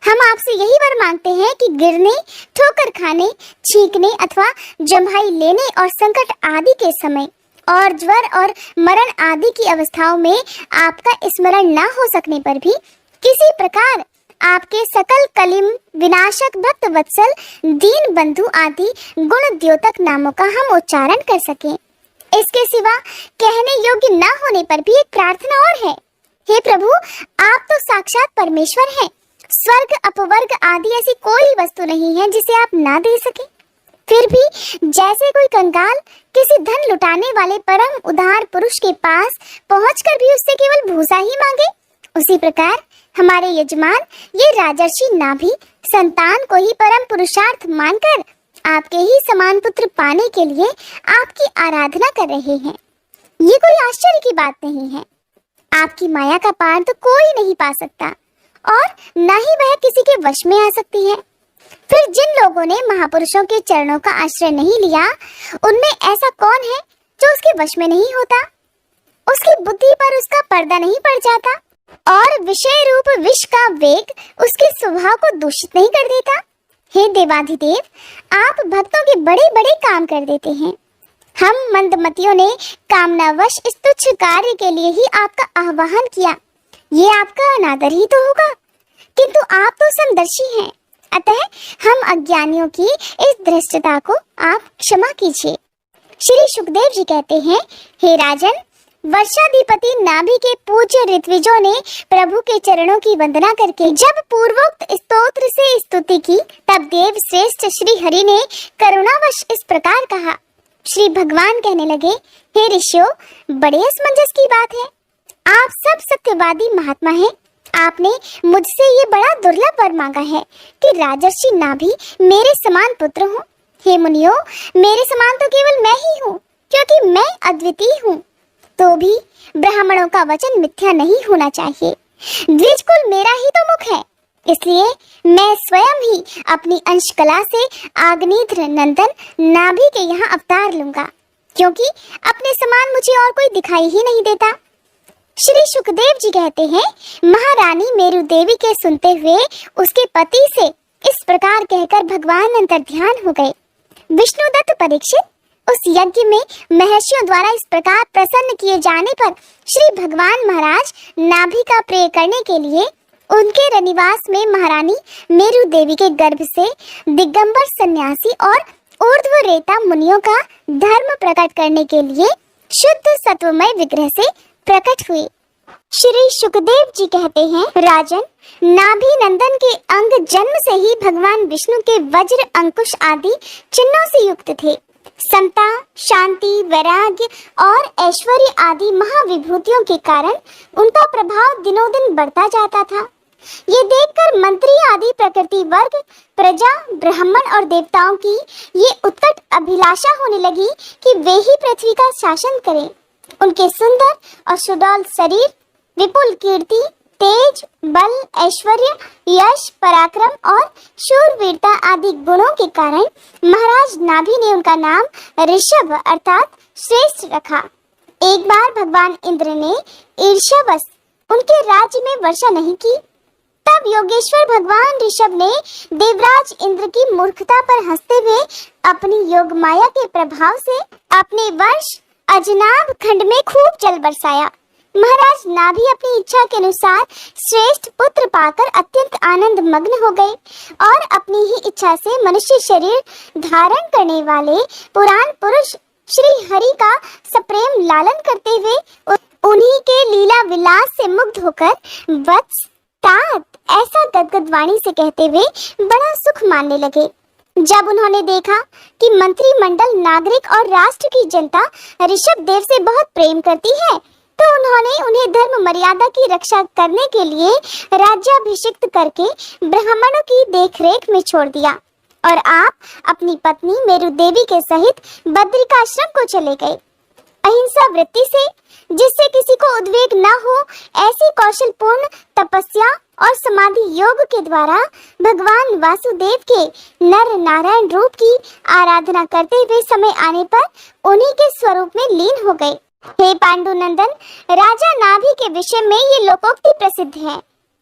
हम आपसे यही वर मांगते हैं कि गिरने, ठोकर खाने, छींकने अथवा जम्हाई लेने और संकट आदि के समय और ज्वर और मरण आदि की अवस्थाओं में आपका स्मरण न हो सकने पर भी किसी प्रकार आपके सकल कलिम विनाशक भक्त वत्सल दीन बंधु आदि गुण द्योतक नामों का हम उच्चारण कर सकें। इसके सिवा कहने योग्य न होने पर भी एक प्रार्थना और है। हे प्रभु, आप तो साक्षात परमेश्वर हैं। स्वर्ग, अपवर्ग आदि ऐसी कोई वस्तु नहीं है जिसे आप ना दे सके। फिर भी जैसे कोई कंगाल किसी धन लुटाने वाले परम उदार पुरुष के पास पहुंचकर भी उससे केवल भूसा ही मांगे, उसी प्रकार हमारे यजमान ये राजर्षि नाभि संतान को ही परम पुरुषार्थ मानकर आपके ही समान पुत्र पाने के लिए आपकी आराधना कर रहे हैं। ये कोई आश्चर्य की बात नहीं है। आपकी माया का पार तो कोई नहीं पा सकता और न ही वह किसी के वश में आ सकती है। फिर जिन लोगों ने महापुरुषों के चरणों का आश्रय नहीं लिया, उनमें ऐसा कौन है जो उसके वश में नहीं होता? उसकी बुद्धि पर उसका पर्दा नहीं पड़ जाता और विषय रूप विष का वेग उसके स्वभाव को दूषित नहीं कर देता? हे देवाधिदेव, आप भक्तों के बड़े बड़े काम कर देते हैं। हम मंदमतियों ने कामनावश इस तुच्छ कार्य के लिए ही आपका आह्वान किया। ये आपका अनादर ही तो होगा, किंतु आप तो समदर्शी हैं, अतः हम अज्ञानियों की इस धृष्टता को आप क्षमा कीजिए। श्री सुखदेव जी कहते हैं, हे राजन, वर्षाधिपति नाभि के पूज्य ऋत्विजों ने प्रभु के चरणों की वंदना करके जब पूर्वोक्त स्तोत्र से स्तुति की, तब देव श्रेष्ठ श्री हरि ने करुणावश इस प्रकार कहा। श्री भगवान कहने लगे, हे ऋषियों, बड़े असमंजस की बात है। आप सब सत्यवादी महात्मा हैं। आपने मुझसे ये बड़ा दुर्लभ वर मांगा है कि राजर्षि नाभि मेरे समान पुत्र हो। हे मुनियों, मेरे समान तो केवल मैं ही हूँ, क्योंकि मैं अद्वितीय हूँ। तो भी ब्राह्मणों का वचन मिथ्या नहीं होना चाहिए। द्विजकुल मेरा ही तो मुख है, इसलिए मैं स्वयं ही अपनी अंश कला से आग्नेत्र नंदन नाभि के यहाँ अवतार लूंगा, क्योंकि अपने समान मुझे और कोई दिखाई ही नहीं देता। श्री सुखदेव जी कहते हैं, महारानी मेरु देवी के सुनते हुए उसके पति से इस प्रकार कहकर भगवान अंतर्ध्यान हो गए। विष्णुदत्त परीक्षित, उस यज्ञ में महर्षियों द्वारा इस प्रकार प्रसन्न किए जाने पर श्री भगवान महाराज नाभि का प्रेय करने के लिए उनके रनिवास में महारानी मेरु देवी के गर्भ से दिगंबर सन्यासी और ऊर्ध्व रेता मुनियों का धर्म प्रकट करने के लिए शुद्ध सत्वमय विग्रह से प्रकट हुए। श्री सुखदेव जी कहते हैं, राजन, नाभि नंदन के अंग जन्म से ही भगवान विष्णु के वज्र अंकुश आदि चिन्हों से युक्त थे। समता, शांति, वैराग्य और ऐश्वर्य आदि महाविभूतियों के कारण उनका प्रभाव दिनों दिन बढ़ता जाता था। ये देखकर मंत्री आदि प्रकृति वर्ग, प्रजा, ब्राह्मण और देवताओं की ये उत्कट अभिलाषा होने लगी कि वे ही पृथ्वी का शासन करें। उनके सुंदर और सुडौल शरीर, विपुल कीर्ति, तेज, बल, ऐश्वर्य, यश, पराक्रम और शूरवीरता आदि गुणों के कारण महाराज नाभि ने उनका नाम ऋषभ अर्थात श्रेष्ठ रखा। एक बार भगवान इंद्र ने ईर्ष्यावश उनके राज्य में वर्षा नहीं की। तब योगेश्वर भगवान ऋषभ ने देवराज इंद्र की मूर्खता पर हंसते हुए अपनी योग माया के प्रभाव से अपने वश अजनाब खंड में खूब जल बरसाया। महाराज नाभि अपनी इच्छा के अनुसार श्रेष्ठ पुत्र पाकर अत्यंत आनंद मग्न हो गए और अपनी ही इच्छा से मनुष्य शरीर धारण करने वाले पुराण पुरुष श्री हरि का सप्रेम लालन करते हुए उन्हीं के लीला विलास से मुग्ध होकर वत्स, तात ऐसा गदगद वाणी से कहते हुए बड़ा सुख मानने लगे। जब उन्होंने देखा कि मंत्रिमंडल, नागरिक और राष्ट्र की जनता ऋषभ देव से बहुत प्रेम करती है, तो उन्होंने उन्हें धर्म मर्यादा की रक्षा करने के लिए राज्याभिषिक्त करके ब्राह्मणों की देखरेख में छोड़ दिया और आप अपनी पत्नी मेरु देवी के सहित बद्रिकाश्रम को चले गए। अहिंसा वृत्ति से, जिससे किसी को उद्वेग न हो, ऐसी कौशलपूर्ण तपस्या और समाधि योग के द्वारा भगवान वासुदेव के नर नारायण रूप की आराधना करते हुए समय आने पर उन्हीं के स्वरूप में लीन हो गए। हे पांडुनंदन, राजा नाभि के विषय में ये लोकोक्ति प्रसिद्ध है।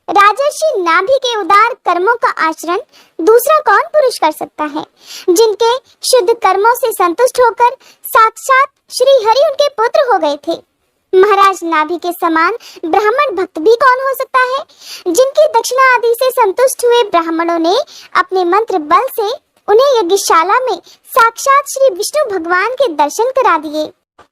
राजर्षि नाभि के उदार कर्मों का आचरण दूसरा कौन पुरुष कर सकता है, जिनके शुद्ध कर्मों से संतुष्ट होकर साक्षात श्री हरि उनके पुत्र हो गए थे। महाराज नाभि के समान ब्राह्मण भक्त भी कौन हो सकता है, जिनकी दक्षिणा आदि से संतुष्ट हुए ब्राह्मणों ने अपने मंत्र बल से उन्हें यज्ञशाला में साक्षात श्री विष्णु भगवान के दर्शन करा दिए।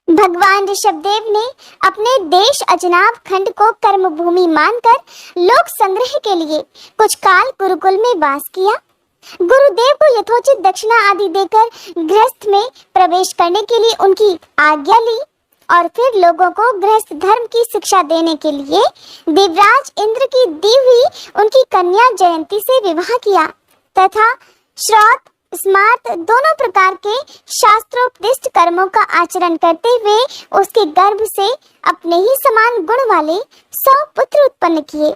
भगवान ऋषभदेव ने अपने देश अजनाब खंड को कर्म भूमि मानकर लोक संग्रह के लिए कुछ काल गुरुकुल में वास किया। गुरुदेव को यथोचित दक्षिणा आदि देकर गृहस्थ में प्रवेश करने के लिए उनकी आज्ञा ली और फिर लोगों को गृहस्थ धर्म की शिक्षा देने के लिए देवराज इंद्र की दी हुई उनकी कन्या जयंती से विवाह किया तथा श्राद्ध स्मार्त दोनों प्रकार के शास्त्रोपदिष्ट कर्मों का आचरण करते हुए उसके गर्भ से अपने ही समान गुण वाले 100 पुत्र उत्पन्न किए।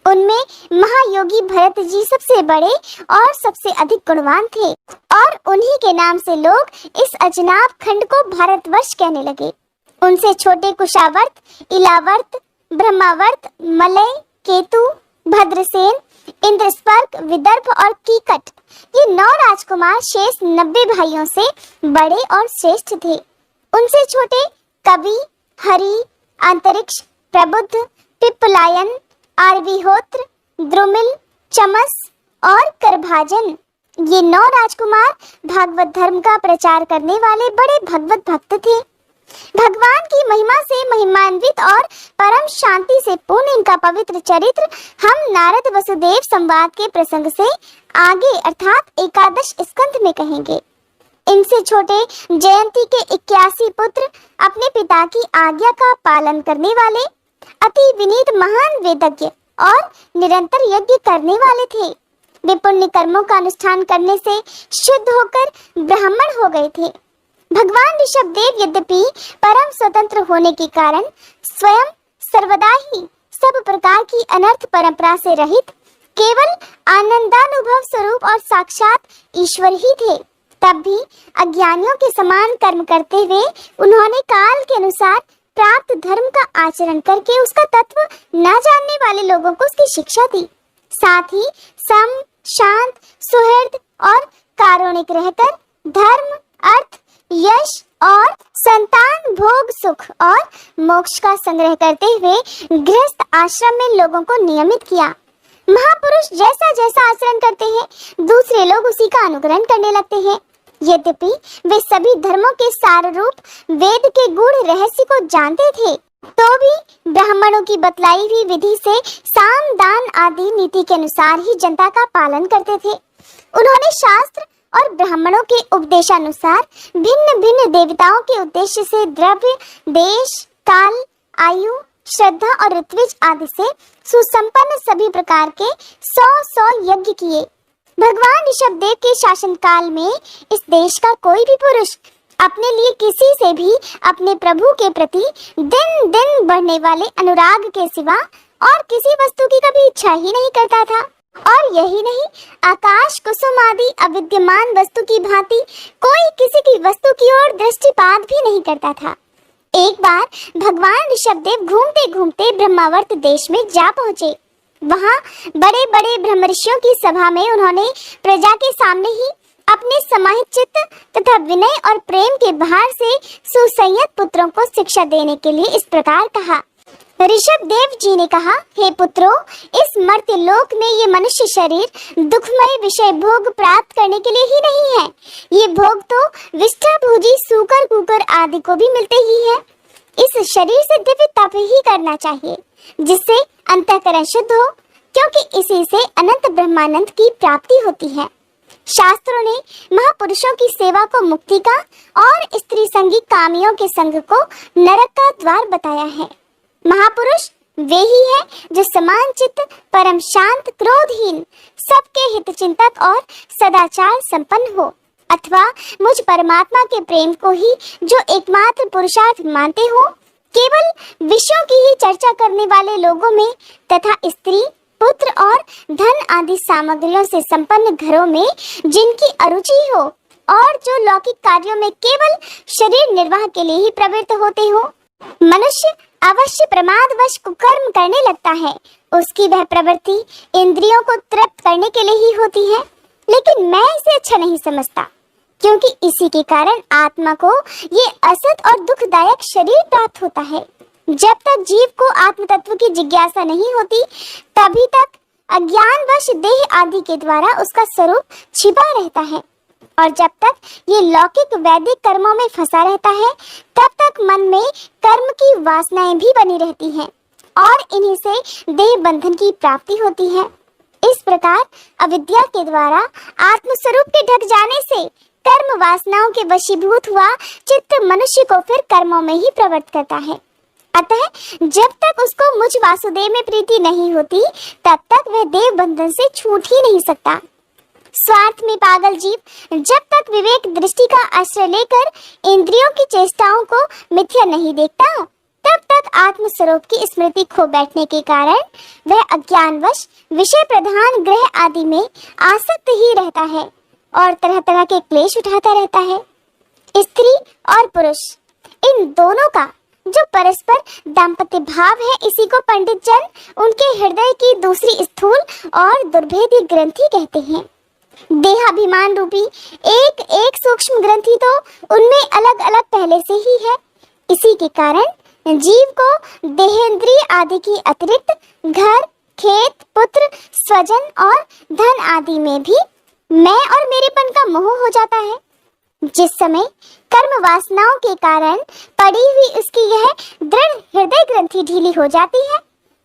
उनमें महायोगी भरत जी सबसे बड़े और सबसे अधिक गुणवान थे और उन्हीं के नाम से लोग इस अजनाब खंड को भारतवर्ष कहने लगे। उनसे छोटे कुशावर्त, इलावर्त, ब्रह्मावर्त, मलय, केतु, भद्रसेन, इंद्रस्पर्क, विदर्भ और कीकट, ये 9 राजकुमार शेष 90 भाइयों से बड़े और श्रेष्ठ थे। उनसे छोटे कवि, हरि, अंतरिक्ष, प्रबुद्ध, पिप्पलायन, आर्विहोत्र, द्रुमिल, चमस और करभाजन, ये 9 राजकुमार भागवत धर्म का प्रचार करने वाले बड़े भगवत भक्त थे। भगवान की महिमा से महिमान्वित और परम शांति से पूर्ण इनका पवित्र चरित्र हम नारद वसुदेव संवाद के प्रसंग से आगे अर्थात 11 स्कंध में कहेंगे। इनसे छोटे जयंती के 81 पुत्र अपने पिता की आज्ञा का पालन करने वाले अति विनीत महान वेदज्ञ और निरंतर यज्ञ करने वाले थे। वे पुण्य कर्मों का अनुष्ठान करने से शुद्ध होकर ब्राह्मण हो गए थे। भगवान ऋषभदेव यद्यपि परम स्वतंत्र होने के कारण स्वयं सर्वदा ही सब प्रकार की अनर्थ परंपरा से रहित केवल आनंदानुभव स्वरूप और साक्षात ईश्वर ही थे, तब भी अज्ञानियों के समान कर्म करते हुए उन्होंने काल के अनुसार प्राप्त धर्म का आचरण करके उसका तत्व न जानने वाले लोगों को उसकी शिक्षा दी। साथ ही सम, शांत, सुहृद और कारुणिक रहकर धर्म, अर्थ, यश और संतान, भोग, सुख और मोक्ष का संग्रह करते हुए गृहस्थ आश्रम में लोगों को नियमित किया। महापुरुष जैसा जैसा आचरण करते हैं दूसरे लोग उसी का अनुकरण करने लगते हैं। यद्यपि वे सभी धर्मों के सार रूप वेद के गूढ़ रहस्य को जानते थे, तो भी ब्राह्मणों की बतलाई हुई विधि से साम, दान आदि नीति के अनुसार ही जनता का पालन करते थे। उन्होंने शास्त्र और ब्राह्मणों के उपदेशानुसार भिन्न भिन्न देवताओं के उद्देश्य से द्रव्य, देश, काल, आयु, श्रद्धा और ऋत्विज आदि से सुसंपन्न सभी प्रकार के 100 यज्ञ किए। भगवान ऋषभदेव के शासन काल में इस देश का कोई भी पुरुष अपने लिए किसी से भी अपने प्रभु के प्रति दिन दिन बढ़ने वाले अनुराग के सिवा और किसी वस्तु की कभी इच्छा ही नहीं करता था। और यही नहीं, आकाश कुसुम आदि अविद्यमान वस्तु की भांति कोई किसी की वस्तु की ओर दृष्टिपात भी नहीं करता था। एक बार भगवान ऋषभदेव घूमते घूमते ब्रह्मावर्त देश में जा पहुँचे। वहाँ बड़े बड़े ब्रह्मर्षियों की सभा में उन्होंने प्रजा के सामने ही अपने समाहित चित्त तथा विनय और प्रेम के भार से सुसंयत पुत्रों को शिक्षा देने के लिए इस प्रकार कहा। ऋषभदेव जी ने कहा, हे पुत्रों, इस मर्त्य लोक में ये मनुष्य शरीर दुखमय विषय भोग प्राप्त करने के लिए ही नहीं है। ये भोग तो विष्ठा भोजी सूकर कुकर आदि को भी मिलते ही है। इस शरीर से दिव्य तप ही करना चाहिए जिससे अंतःकरण शुद्ध हो, क्योंकि इसी से अनंत ब्रह्मानंद की प्राप्ति होती है। शास्त्रों ने महापुरुषों की सेवा को मुक्ति का और स्त्री संगी कामियों के संग को नरक का द्वार बताया है। महापुरुष वे ही है जो समान चित्त, परम शांत, क्रोधहीन, सबके हित चिंतक और सदाचार संपन्न हो, अथवा मुझ परमात्मा के प्रेम को ही जो एकमात्र पुरुषार्थ मानते हो। केवल विषयों की ही चर्चा करने वाले लोगों में तथा स्त्री, पुत्र और धन आदि सामग्रियों से संपन्न घरों में जिनकी अरुचि हो और जो लौकिक कार्यों में केवल शरीर निर्वाह के लिए ही प्रवृत्त होते हो। मनुष्य अवश्य प्रमादवश कुकर्म करने लगता है। उसकी वह प्रवृत्ति इंद्रियों को तृप्त करने के लिए ही होती है, लेकिन मैं इसे अच्छा नहीं समझता, क्योंकि इसी के कारण आत्मा को ये असत और दुखदायक शरीर प्राप्त होता है। जब तक जीव को आत्म तत्व की जिज्ञासा नहीं होती, तभी तक अज्ञानवश देह आदि के द्वारा उसका स्वरूप छिपा रहता है, और जब तक ये लौकिक वैदिक कर्मों में फंसा रहता है, तब तक मन में कर्म की वासनाएं भी बनी रहती हैं और इन्हीं से देह बंधन की प्राप्ति होती है। इस प्रकार अविद्या के द्वारा आत्म स्वरूप के ढक जाने से कर्म वासनाओं के वशीभूत हुआ चित्त मनुष्य को फिर कर्मों में ही प्रवृत्त करता है। अतः जब तक उसको मुझ वासुदेव में प्रीति नहीं होती तब तक वह देव बंधन से छूट ही नहीं सकता। स्वार्थ में पागल जीव जब तक विवेक दृष्टि का आश्रय लेकर इंद्रियों की चेष्टाओं को मिथ्या नहीं देखता तब तक आत्म स्वरूप की स्मृति खो बैठने के कारण वह अज्ञानवश विषय प्रधान ग्रह आदि में आसक्त ही रहता है और तरह तरह के क्लेश उठाता रहता है। स्त्री और पुरुष इन दोनों का जो परस्पर दाम्पत्य भाव है इसी को पंडित जन उनके हृदय की दूसरी स्थूल और दुर्भेदी ग्रंथि कहते हैं। देहाभिमान रूपी एक एक सूक्ष्म ग्रंथि तो उनमें अलग अलग पहले से ही है। इसी के कारण जीव को देहेंद्रिय आदि की अतिरिक्त घर, खेत, पुत्र, स्वजन और धन आदि में भी मैं और मेरेपन का मोह हो जाता है। जिस समय कर्म वासनाओं के कारण पड़ी हुई उसकी यह दृढ़ हृदय ग्रंथि ढीली हो जाती है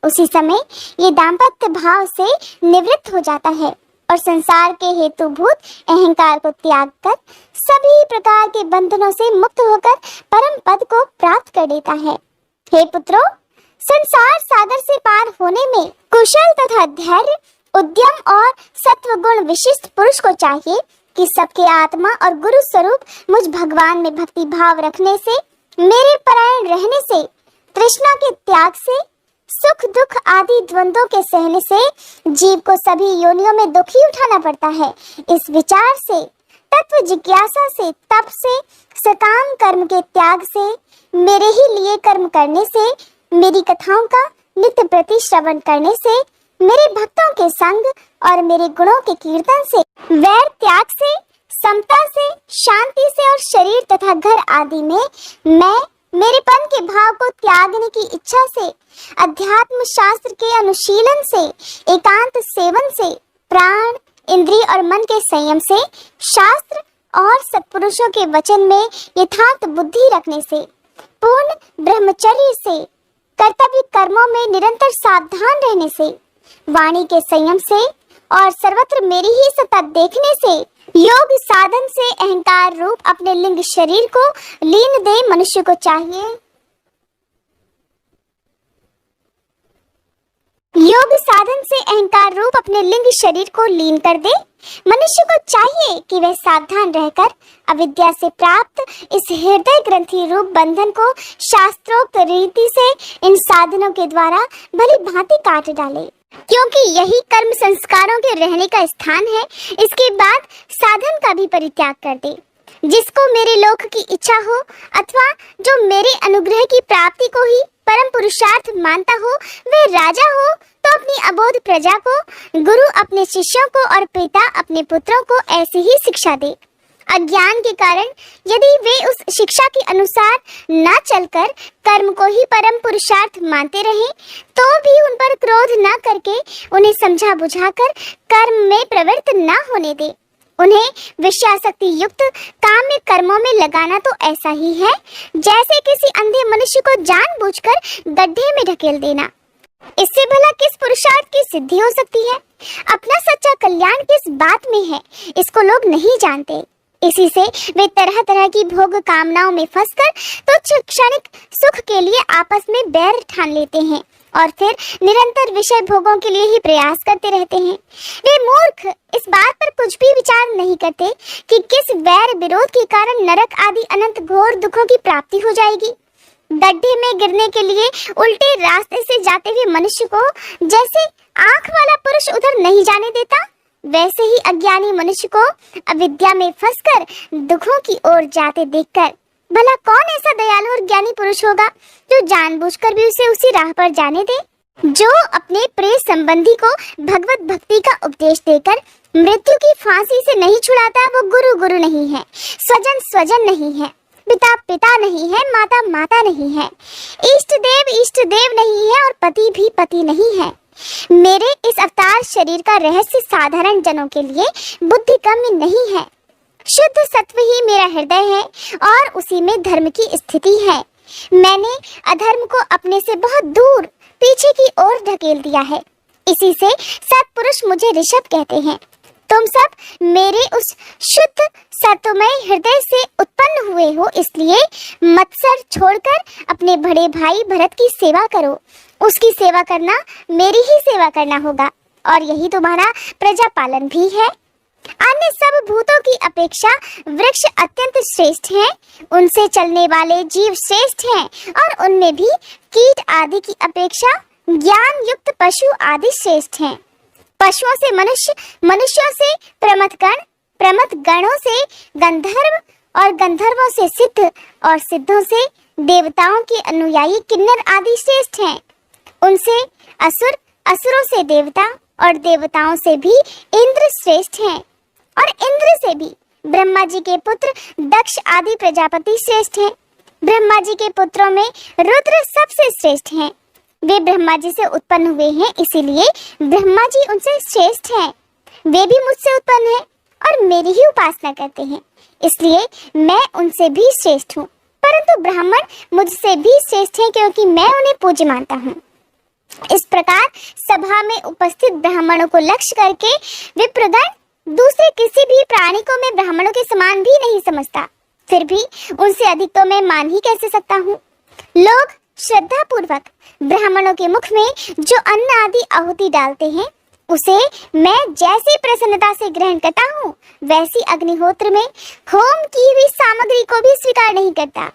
उसी समय ये दाम्पत्य भाव से निवृत्त हो जाता है और संसार के हेतुभूत अहंकार को त्याग कर सभी प्रकार के बंधनों से मुक्त होकर परम पद को प्राप्त कर लेता है। हे पुत्रों, संसार सागर से पार होने में कुशल तथा धैर्य, उद्यम और सत्वगुण विशिष्ट पुरुष को चाहिए कि सबके आत्मा और गुरु स्वरूप मुझ भगवान में भक्ति भाव रखने से, मेरे परायण रहने से, तृष्णा के त्याग से, सुख दुख आदि द्वंद्वों के सहने से जीव को सभी योनियों में दुख ही उठाना पड़ता है। इस विचार से, तत्व जिज्ञासा से, तप से, सकाम कर्म के त्याग से, मेरे ही लिए कर्म करने से, मेरी कथाओं का नित्य प्रति श्रवण करने से, मेरे भक्तों के संग और मेरे गुणों के कीर्तन से, वैर त्याग से, समता से, शांति से और शरीर तथा घर आदि में मैं मेरेपन के भाव को त्यागने की इच्छा से, अध्यात्म शास्त्र के अनुशीलन से, एकांत सेवन से, प्राण, इंद्रिय और मन के संयम से, शास्त्र और सत्पुरुषों के वचन में यथार्थ बुद्धि रखने से, पूर्ण ब्रह्मचर्य से, कर्तव्य कर्मों में निरंतर सावधान रहने से, वाणी के संयम से और सर्वत्र मेरी ही सत्ता देखने से, योग साधन से अहंकार रूप अपने लिंग शरीर को लीन दे मनुष्य को चाहिए। योग साधन से अहंकार रूप अपने लिंग शरीर को लीन कर दे। मनुष्य को चाहिए कि वह सावधान रहकर अविद्या से प्राप्त इस हृदय ग्रंथि रूप बंधन को शास्त्रोक्त रीति से इन साधनों के द्वारा भली भांति काट डाले, क्योंकि यही कर्म संस्कारों के रहने का स्थान है। इसके बाद साधन का भी परित्याग कर दे। जिसको मेरे लोक की इच्छा हो अथवा जो मेरे अनुग्रह की प्राप्ति को ही परम पुरुषार्थ मानता हो, वह राजा हो तो अपनी अबोध प्रजा को, गुरु अपने शिष्यों को और पिता अपने पुत्रों को ऐसी ही शिक्षा दे। अज्ञान के कारण यदि वे उस शिक्षा के अनुसार न चलकर कर्म को ही परम पुरुषार्थ मानते रहे तो भी उन पर क्रोध न करके उन्हें समझा बुझाकर कर्म में प्रवृत्त न होने दे। उन्हें विषयासक्ति युक्त काम्य कर्मों में लगाना तो ऐसा ही है जैसे किसी अंधे मनुष्य को जानबूझकर गड्ढे में ढकेल देना। इससे भला किस पुरुषार्थ की सिद्धि हो सकती है? अपना सच्चा कल्याण किस बात में है, इसको लोग नहीं जानते। इसी से वे तरह तरह की भोग कामनाओं में फंसकर तुच्छ क्षणिक सुख के लिए आपस में बैर ठान लेते हैं और फिर निरंतर विषय भोगों के लिए ही प्रयास करते रहते हैं। वे मूर्ख इस बात पर कुछ भी विचार नहीं करते कि किस वैर विरोध के कारण नरक आदि अनंत घोर दुखों की प्राप्ति हो जाएगी। गड्ढे में गिरने के लिए उल्टे रास्ते से जाते हुए मनुष्य को जैसे आंख वाला पुरुष उधर नहीं जाने देता, वैसे ही अज्ञानी मनुष्य को अविद्या में फंसकर दुखों की ओर जाते देखकर भला कौन ऐसा दयालु और ज्ञानी पुरुष होगा जो जानबूझकर भी उसे उसी राह पर जाने दे? जो अपने प्रिय संबंधी को भगवत भक्ति का उपदेश देकर मृत्यु की फांसी से नहीं छुड़ाता, वो गुरु गुरु नहीं है, स्वजन स्वजन नहीं है, पिता पिता नहीं है, माता माता नहीं है, इष्ट देव नहीं है और पति भी पति नहीं है। मेरे इस अवतार शरीर का रहस्य साधारण जनों के लिए बुद्धि कम नहीं है। शुद्ध सत्व ही मेरा हृदय है और उसी में धर्म की स्थिति है। मैंने अधर्म को अपने से बहुत दूर पीछे की ओर ढकेल दिया है। इसी से सत्पुरुष मुझे ऋषभ कहते हैं। तुम सब मेरे उस शुद्ध सत्वमय हृदय से उत्पन्न हुए हो, इसलिए मत्सर छोड़कर अपने बड़े भाई भरत की सेवा करो। उसकी सेवा करना मेरी ही सेवा करना होगा, और यही तुम्हारा प्रजा पालन भी है। अन्य सब भूतों की अपेक्षा वृक्ष अत्यंत श्रेष्ठ हैं, उनसे चलने वाले जीव श्रेष्ठ हैं, और उनमें भी कीट आदि की अपेक्षा ज्ञान युक्त पशु आदि श्रेष्ठ हैं। पशुओं से मनुष्य, मनुष्यों से प्रमथगण, प्रमथगणों से गंधर्व, और गंधर्वों से सिद्ध, और सिद्धों से देवताओं के अनुयायी किन्नर आदि श्रेष्ठ हैं। उनसे असुर, असुरों से देवता, और देवताओं से भी इंद्र श्रेष्ठ हैं, और इंद्र से भी ब्रह्मा जी के पुत्र दक्ष आदि प्रजापति श्रेष्ठ हैं। ब्रह्मा जी के पुत्रों में रुद्र सबसे श्रेष्ठ हैं। वे ब्रह्मा जी से उत्पन्न हुए हैं, इसीलिए ब्रह्मा जी उनसे श्रेष्ठ हैं। वे भी मुझसे उत्पन्न हैं और मेरी ही उपासना करते हैं, इसलिए मैं उनसे भी श्रेष्ठ हूँ। परंतु ब्राह्मण मुझसे भी श्रेष्ठ हैं, क्योंकि मैं उन्हें पूज्य मानता हूँ। इस प्रकार सभा में उपस्थित ब्राह्मणों को लक्ष्य करके विप्रगण दूसरे किसी भी प्राणी को मैं ब्राह्मणों के समान भी नहीं समझता, फिर भी उनसे अधिक तो मैं मान ही कैसे सकता हूँ। लोग श्रद्धा पूर्वक ब्राह्मणों के मुख में जो अन्न आदि आहुति डालते हैं, उसे मैं जैसी प्रसन्नता से ग्रहण करता हूँ, वैसी अग्निहोत्र में होम की हुई सामग्री को भी स्वीकार नहीं करता।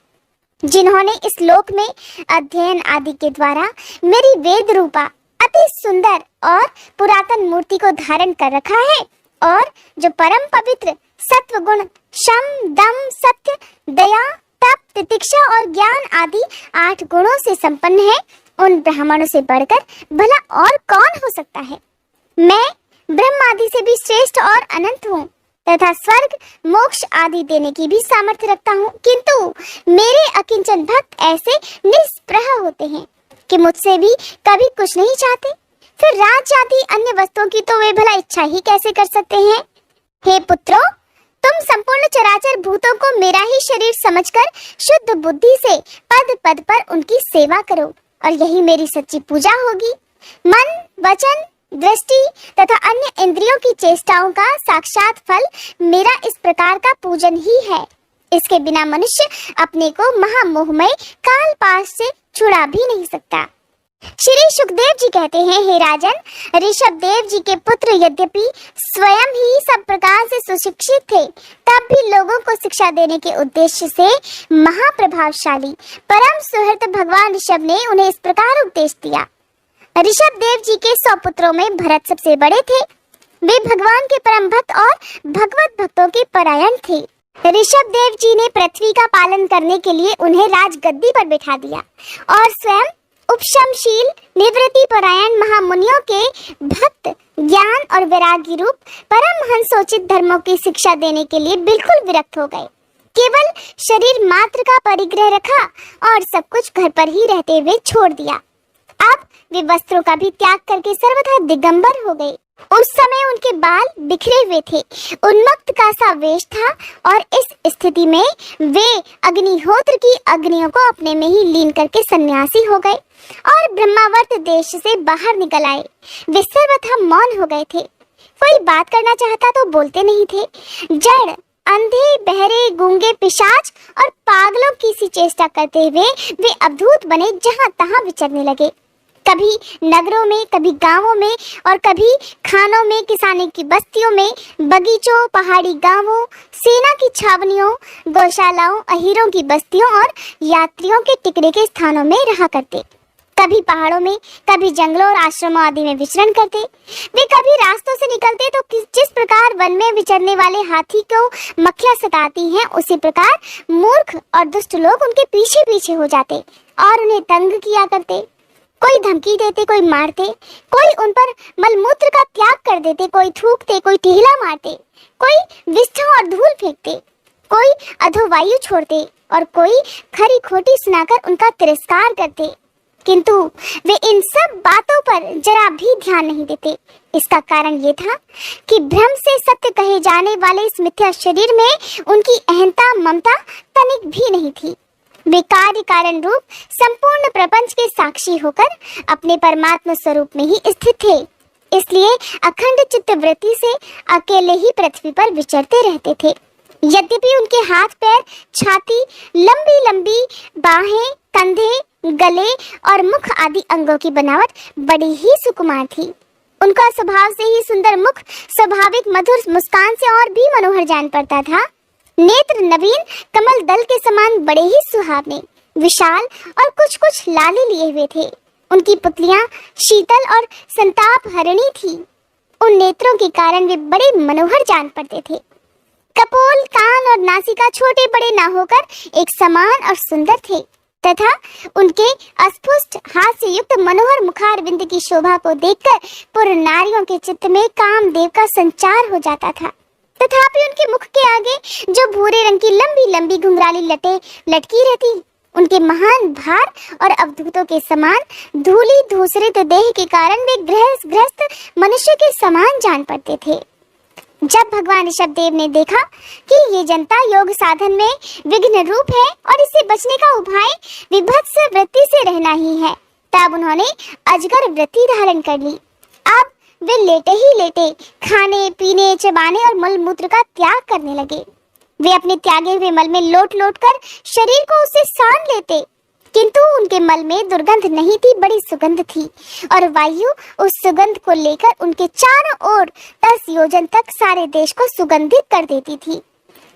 जिन्होंने इस लोक में अध्ययन आदि के द्वारा मेरी वेद रूपा अति सुंदर और पुरातन मूर्ति को धारण कर रखा है, और जो परम पवित्र सत्व गुण, शम, दम, सत्य, दया, तप, तितिक्षा और ज्ञान आदि 8 गुणों से संपन्न है, उन ब्राह्मणों से बढ़कर भला और कौन हो सकता है। मैं ब्रह्म आदि से भी श्रेष्ठ और अनंत हूँ, तथा स्वर्ग, मोक्ष आदि देने की भी सामर्थ्य रखता हूँ, किंतु मेरे अकिंचन भक्त ऐसे निष्प्रह होते हैं कि मुझसे भी कभी कुछ नहीं चाहते। फिर राज्य आदि अन्य वस्तुओं की तो वे भला इच्छा ही कैसे कर सकते हैं। हे पुत्रों, तुम संपूर्ण चराचर भूतों को मेरा ही शरीर समझकर शुद्ध बुद्धि से पद पद पर उनकी सेवा करो, और यही मेरी सच्ची पूजा होगी। मन, वचन, दृष्टि तथा अन्य इंद्रियों की चेष्टाओं का साक्षात फल मेरा इस प्रकार का पूजन ही है। इसके बिना मनुष्य अपने को महामोहमय काल पाश से छुड़ा भी नहीं सकता। श्री सुखदेव जी कहते हैं, हे राजन, ऋषभ देव जी के पुत्र यद्यपि स्वयं ही सब प्रकार से सुशिक्षित थे, तब भी लोगों को शिक्षा देने के उद्देश्य से महाप्रभावशाली परम सुहृद भगवान ऋषभ ने उन्हें इस प्रकार उपदेश दिया। ऋषभ देव जी के 100 पुत्रों में भरत सबसे बड़े थे। वे भगवान के परम भक्त और भगवत भक्तों के परायण थे। ऋषभ देव जी ने पृथ्वी का पालन करने के लिए उन्हें राजगद्दी पर बैठा दिया, और स्वयं उपशमशील, निवृत्ति परायण महामुनियों के भक्त ज्ञान और वैराग्य रूप परमहंसोचित धर्मों की शिक्षा देने के लिए बिल्कुल विरक्त हो गए। केवल शरीर मात्र का परिग्रह रखा और सब कुछ घर पर ही रहते हुए छोड़ दिया। अब वे वस्त्रों का भी त्याग करके सर्वथा दिगंबर हो गए। उस समय उनके बाल बिखरे हुए थे, उन्मत्त का सा वेश था, और इस स्थिति में वे अग्निहोत्र की अग्नियों को अपने में ही लीन करके सन्यासी हो गए और ब्रह्मावर्त देश से बाहर निकल आए। वे सर्वथा मौन हो गए थे, कोई बात करना चाहता तो बोलते नहीं थे। जड़, अंधे, बहरे, गूंगे, पिशाच और पागलों की सी चेष्टा करते हुए वे अवधूत बने जहां तहां विचरने लगे। कभी नगरों में, कभी गांवों में, और कभी खानों में, किसानी की बस्तियों में, बगीचों, पहाड़ी गांवों, सेना की छावनियों, गौशालाओं, अहीरों की बस्तियों और यात्रियों के टिकने के स्थानों में रहा करते। कभी पहाड़ों में, कभी जंगलों और आश्रमों आदि में विचरण करते। वे कभी रास्तों से निकलते तो जिस प्रकार वन में विचरने वाले हाथी को मक्खियां सताती हैं, उसी प्रकार मूर्ख और दुष्ट लोग उनके पीछे पीछे हो जाते और उन्हें तंग किया करते। कोई धमकी देते, कोई मारते, कोई उन पर मलमूत्र का त्याग कर देते, कोई थूकते, कोई टेहला मारते, कोई विष्ठा और धूल फेंकते, कोई अधोवायु छोड़ते और कोई खरी खोटी सुनाकर उनका तिरस्कार करते। किंतु वे इन सब बातों पर जरा भी ध्यान नहीं देते। इसका कारण ये था कि भ्रम से सत्य कहे जाने वाले इस मिथ्या शरीर में उनकी अहंता, ममता तनिक भी नहीं थी। वे कार्य कारण रूप संपूर्ण प्रपंच के साक्षी होकर अपने परमात्मा स्वरूप में ही स्थित थे। इसलिए अखंड चित्तवृत्ति से अकेले ही पृथ्वी पर विचरते रहते थे। यद्यपि उनके हाथ पैर, छाती, लंबी लंबी बाहें, कंधे, गले और मुख आदि अंगों की बनावट बड़ी ही सुकुमार थी। उनका स्वभाव से ही सुंदर मुख स्वाभाविक मधुर मुस्कान से और भी मनोहर जान पड़ता था। नेत्र नवीन कमल दल के समान बड़े ही सुहावने, विशाल और कुछ कुछ लाले लिए हुए थे। उनकी पुतलियां शीतल और संताप हरिणी थी। उन नेत्रों के कारण वे बड़े मनोहर जान पड़ते थे। कपोल, कान और नासिका छोटे बड़े न होकर एक समान और सुंदर थे तथा उनके अस्फुष्ट हाथ से युक्त मनोहर मुखारविंद की शोभा को देखकर पूर्ण नारियों के चित्त में कामदेव का संचार हो जाता था। तथापि उनके मुख के आगे जो भूरे रंग की लंबी लंबी घुंघराली लटें लटकी रहती, उनके महान भार और अवधूतों के समान धूली धूसरित देह के कारण वे गृहस्थ मनुष्य के समान जान पड़ते थे। जब भगवान ऋषभदेव ने देखा कि ये जनता योग साधन में विघ्न रूप है और इससे बचने का उपाय विभत्स वृत्ति से रहना ही है, तब उन्होंने अजगर वृत्ति धारण कर ली। अब वे लेटे ही लेटे खाने, पीने, चबाने और मल मूत्र का त्याग करने लगे। वे अपने त्यागे हुए मल में लोट लोट कर शरीर को उससे सान लेते, किंतु उनके मल में दुर्गंध नहीं थी, बड़ी सुगंध थी और वायु उस सुगंध को लेकर उनके चारों ओर 10 योजन तक सारे देश को सुगंधित कर देती थी।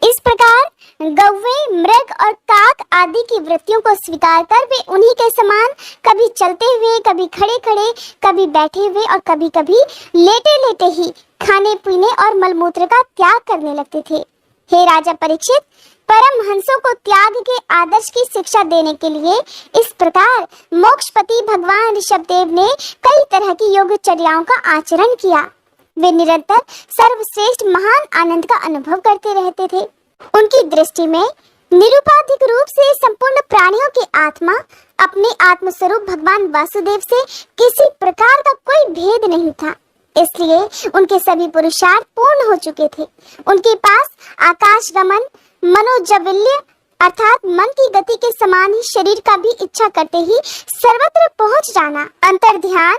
इस प्रकार गौवे, मृग और काक आदि की वृत्तियों को स्वीकार कर वे उन्हीं के समान कभी चलते हुए, कभी खड़े खड़े, कभी बैठे हुए और कभी कभी लेटे लेटे ही खाने पीने और मलमूत्र का त्याग करने लगते थे। हे राजा परीक्षित, परमहंसों को त्याग के आदर्श की शिक्षा देने के लिए इस प्रकार मोक्षपति भगवान ऋषभदेव ने कई तरह की योगचर्याओं का आचरण किया। वे निरंतर सर्वश्रेष्ठ महान आनंद का अनुभव करते रहते थे। उनकी दृष्टि में निरुपाधिक रूप से संपूर्ण प्राणियों की आत्मा अपने आत्मस्वरूप भगवान वासुदेव से किसी प्रकार का कोई भेद नहीं था। इसलिए उनके सभी पुरुषार्थ पूर्ण हो चुके थे। उनके पास आकाश गमन, मनोजवल्य अर्थात मन की गति के समान ही शरीर का भी इच्छा करते ही सर्वत्र पहुंच जाना, अंतर ध्यान,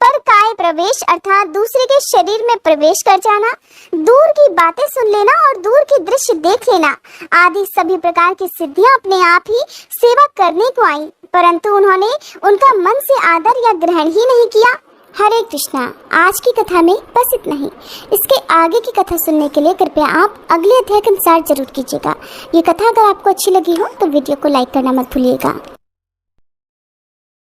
पर काय प्रवेश अर्थात दूसरे के शरीर में प्रवेश कर जाना, दूर की बातें सुन लेना और दूर के दृश्य देख लेना आदि सभी प्रकार की सिद्धियां अपने आप ही सेवा करने को आई, परंतु उन्होंने उनका मन से आदर या ग्रहण ही नहीं किया। हरे कृष्णा। आज की कथा में बस इतना ही। इसके आगे की कथा सुनने के लिए कृपया आप अगले अध्याय का इंतजार जरूर कीजिएगा। ये कथा अगर आपको अच्छी लगी हो तो वीडियो को लाइक करना मत भूलिएगा।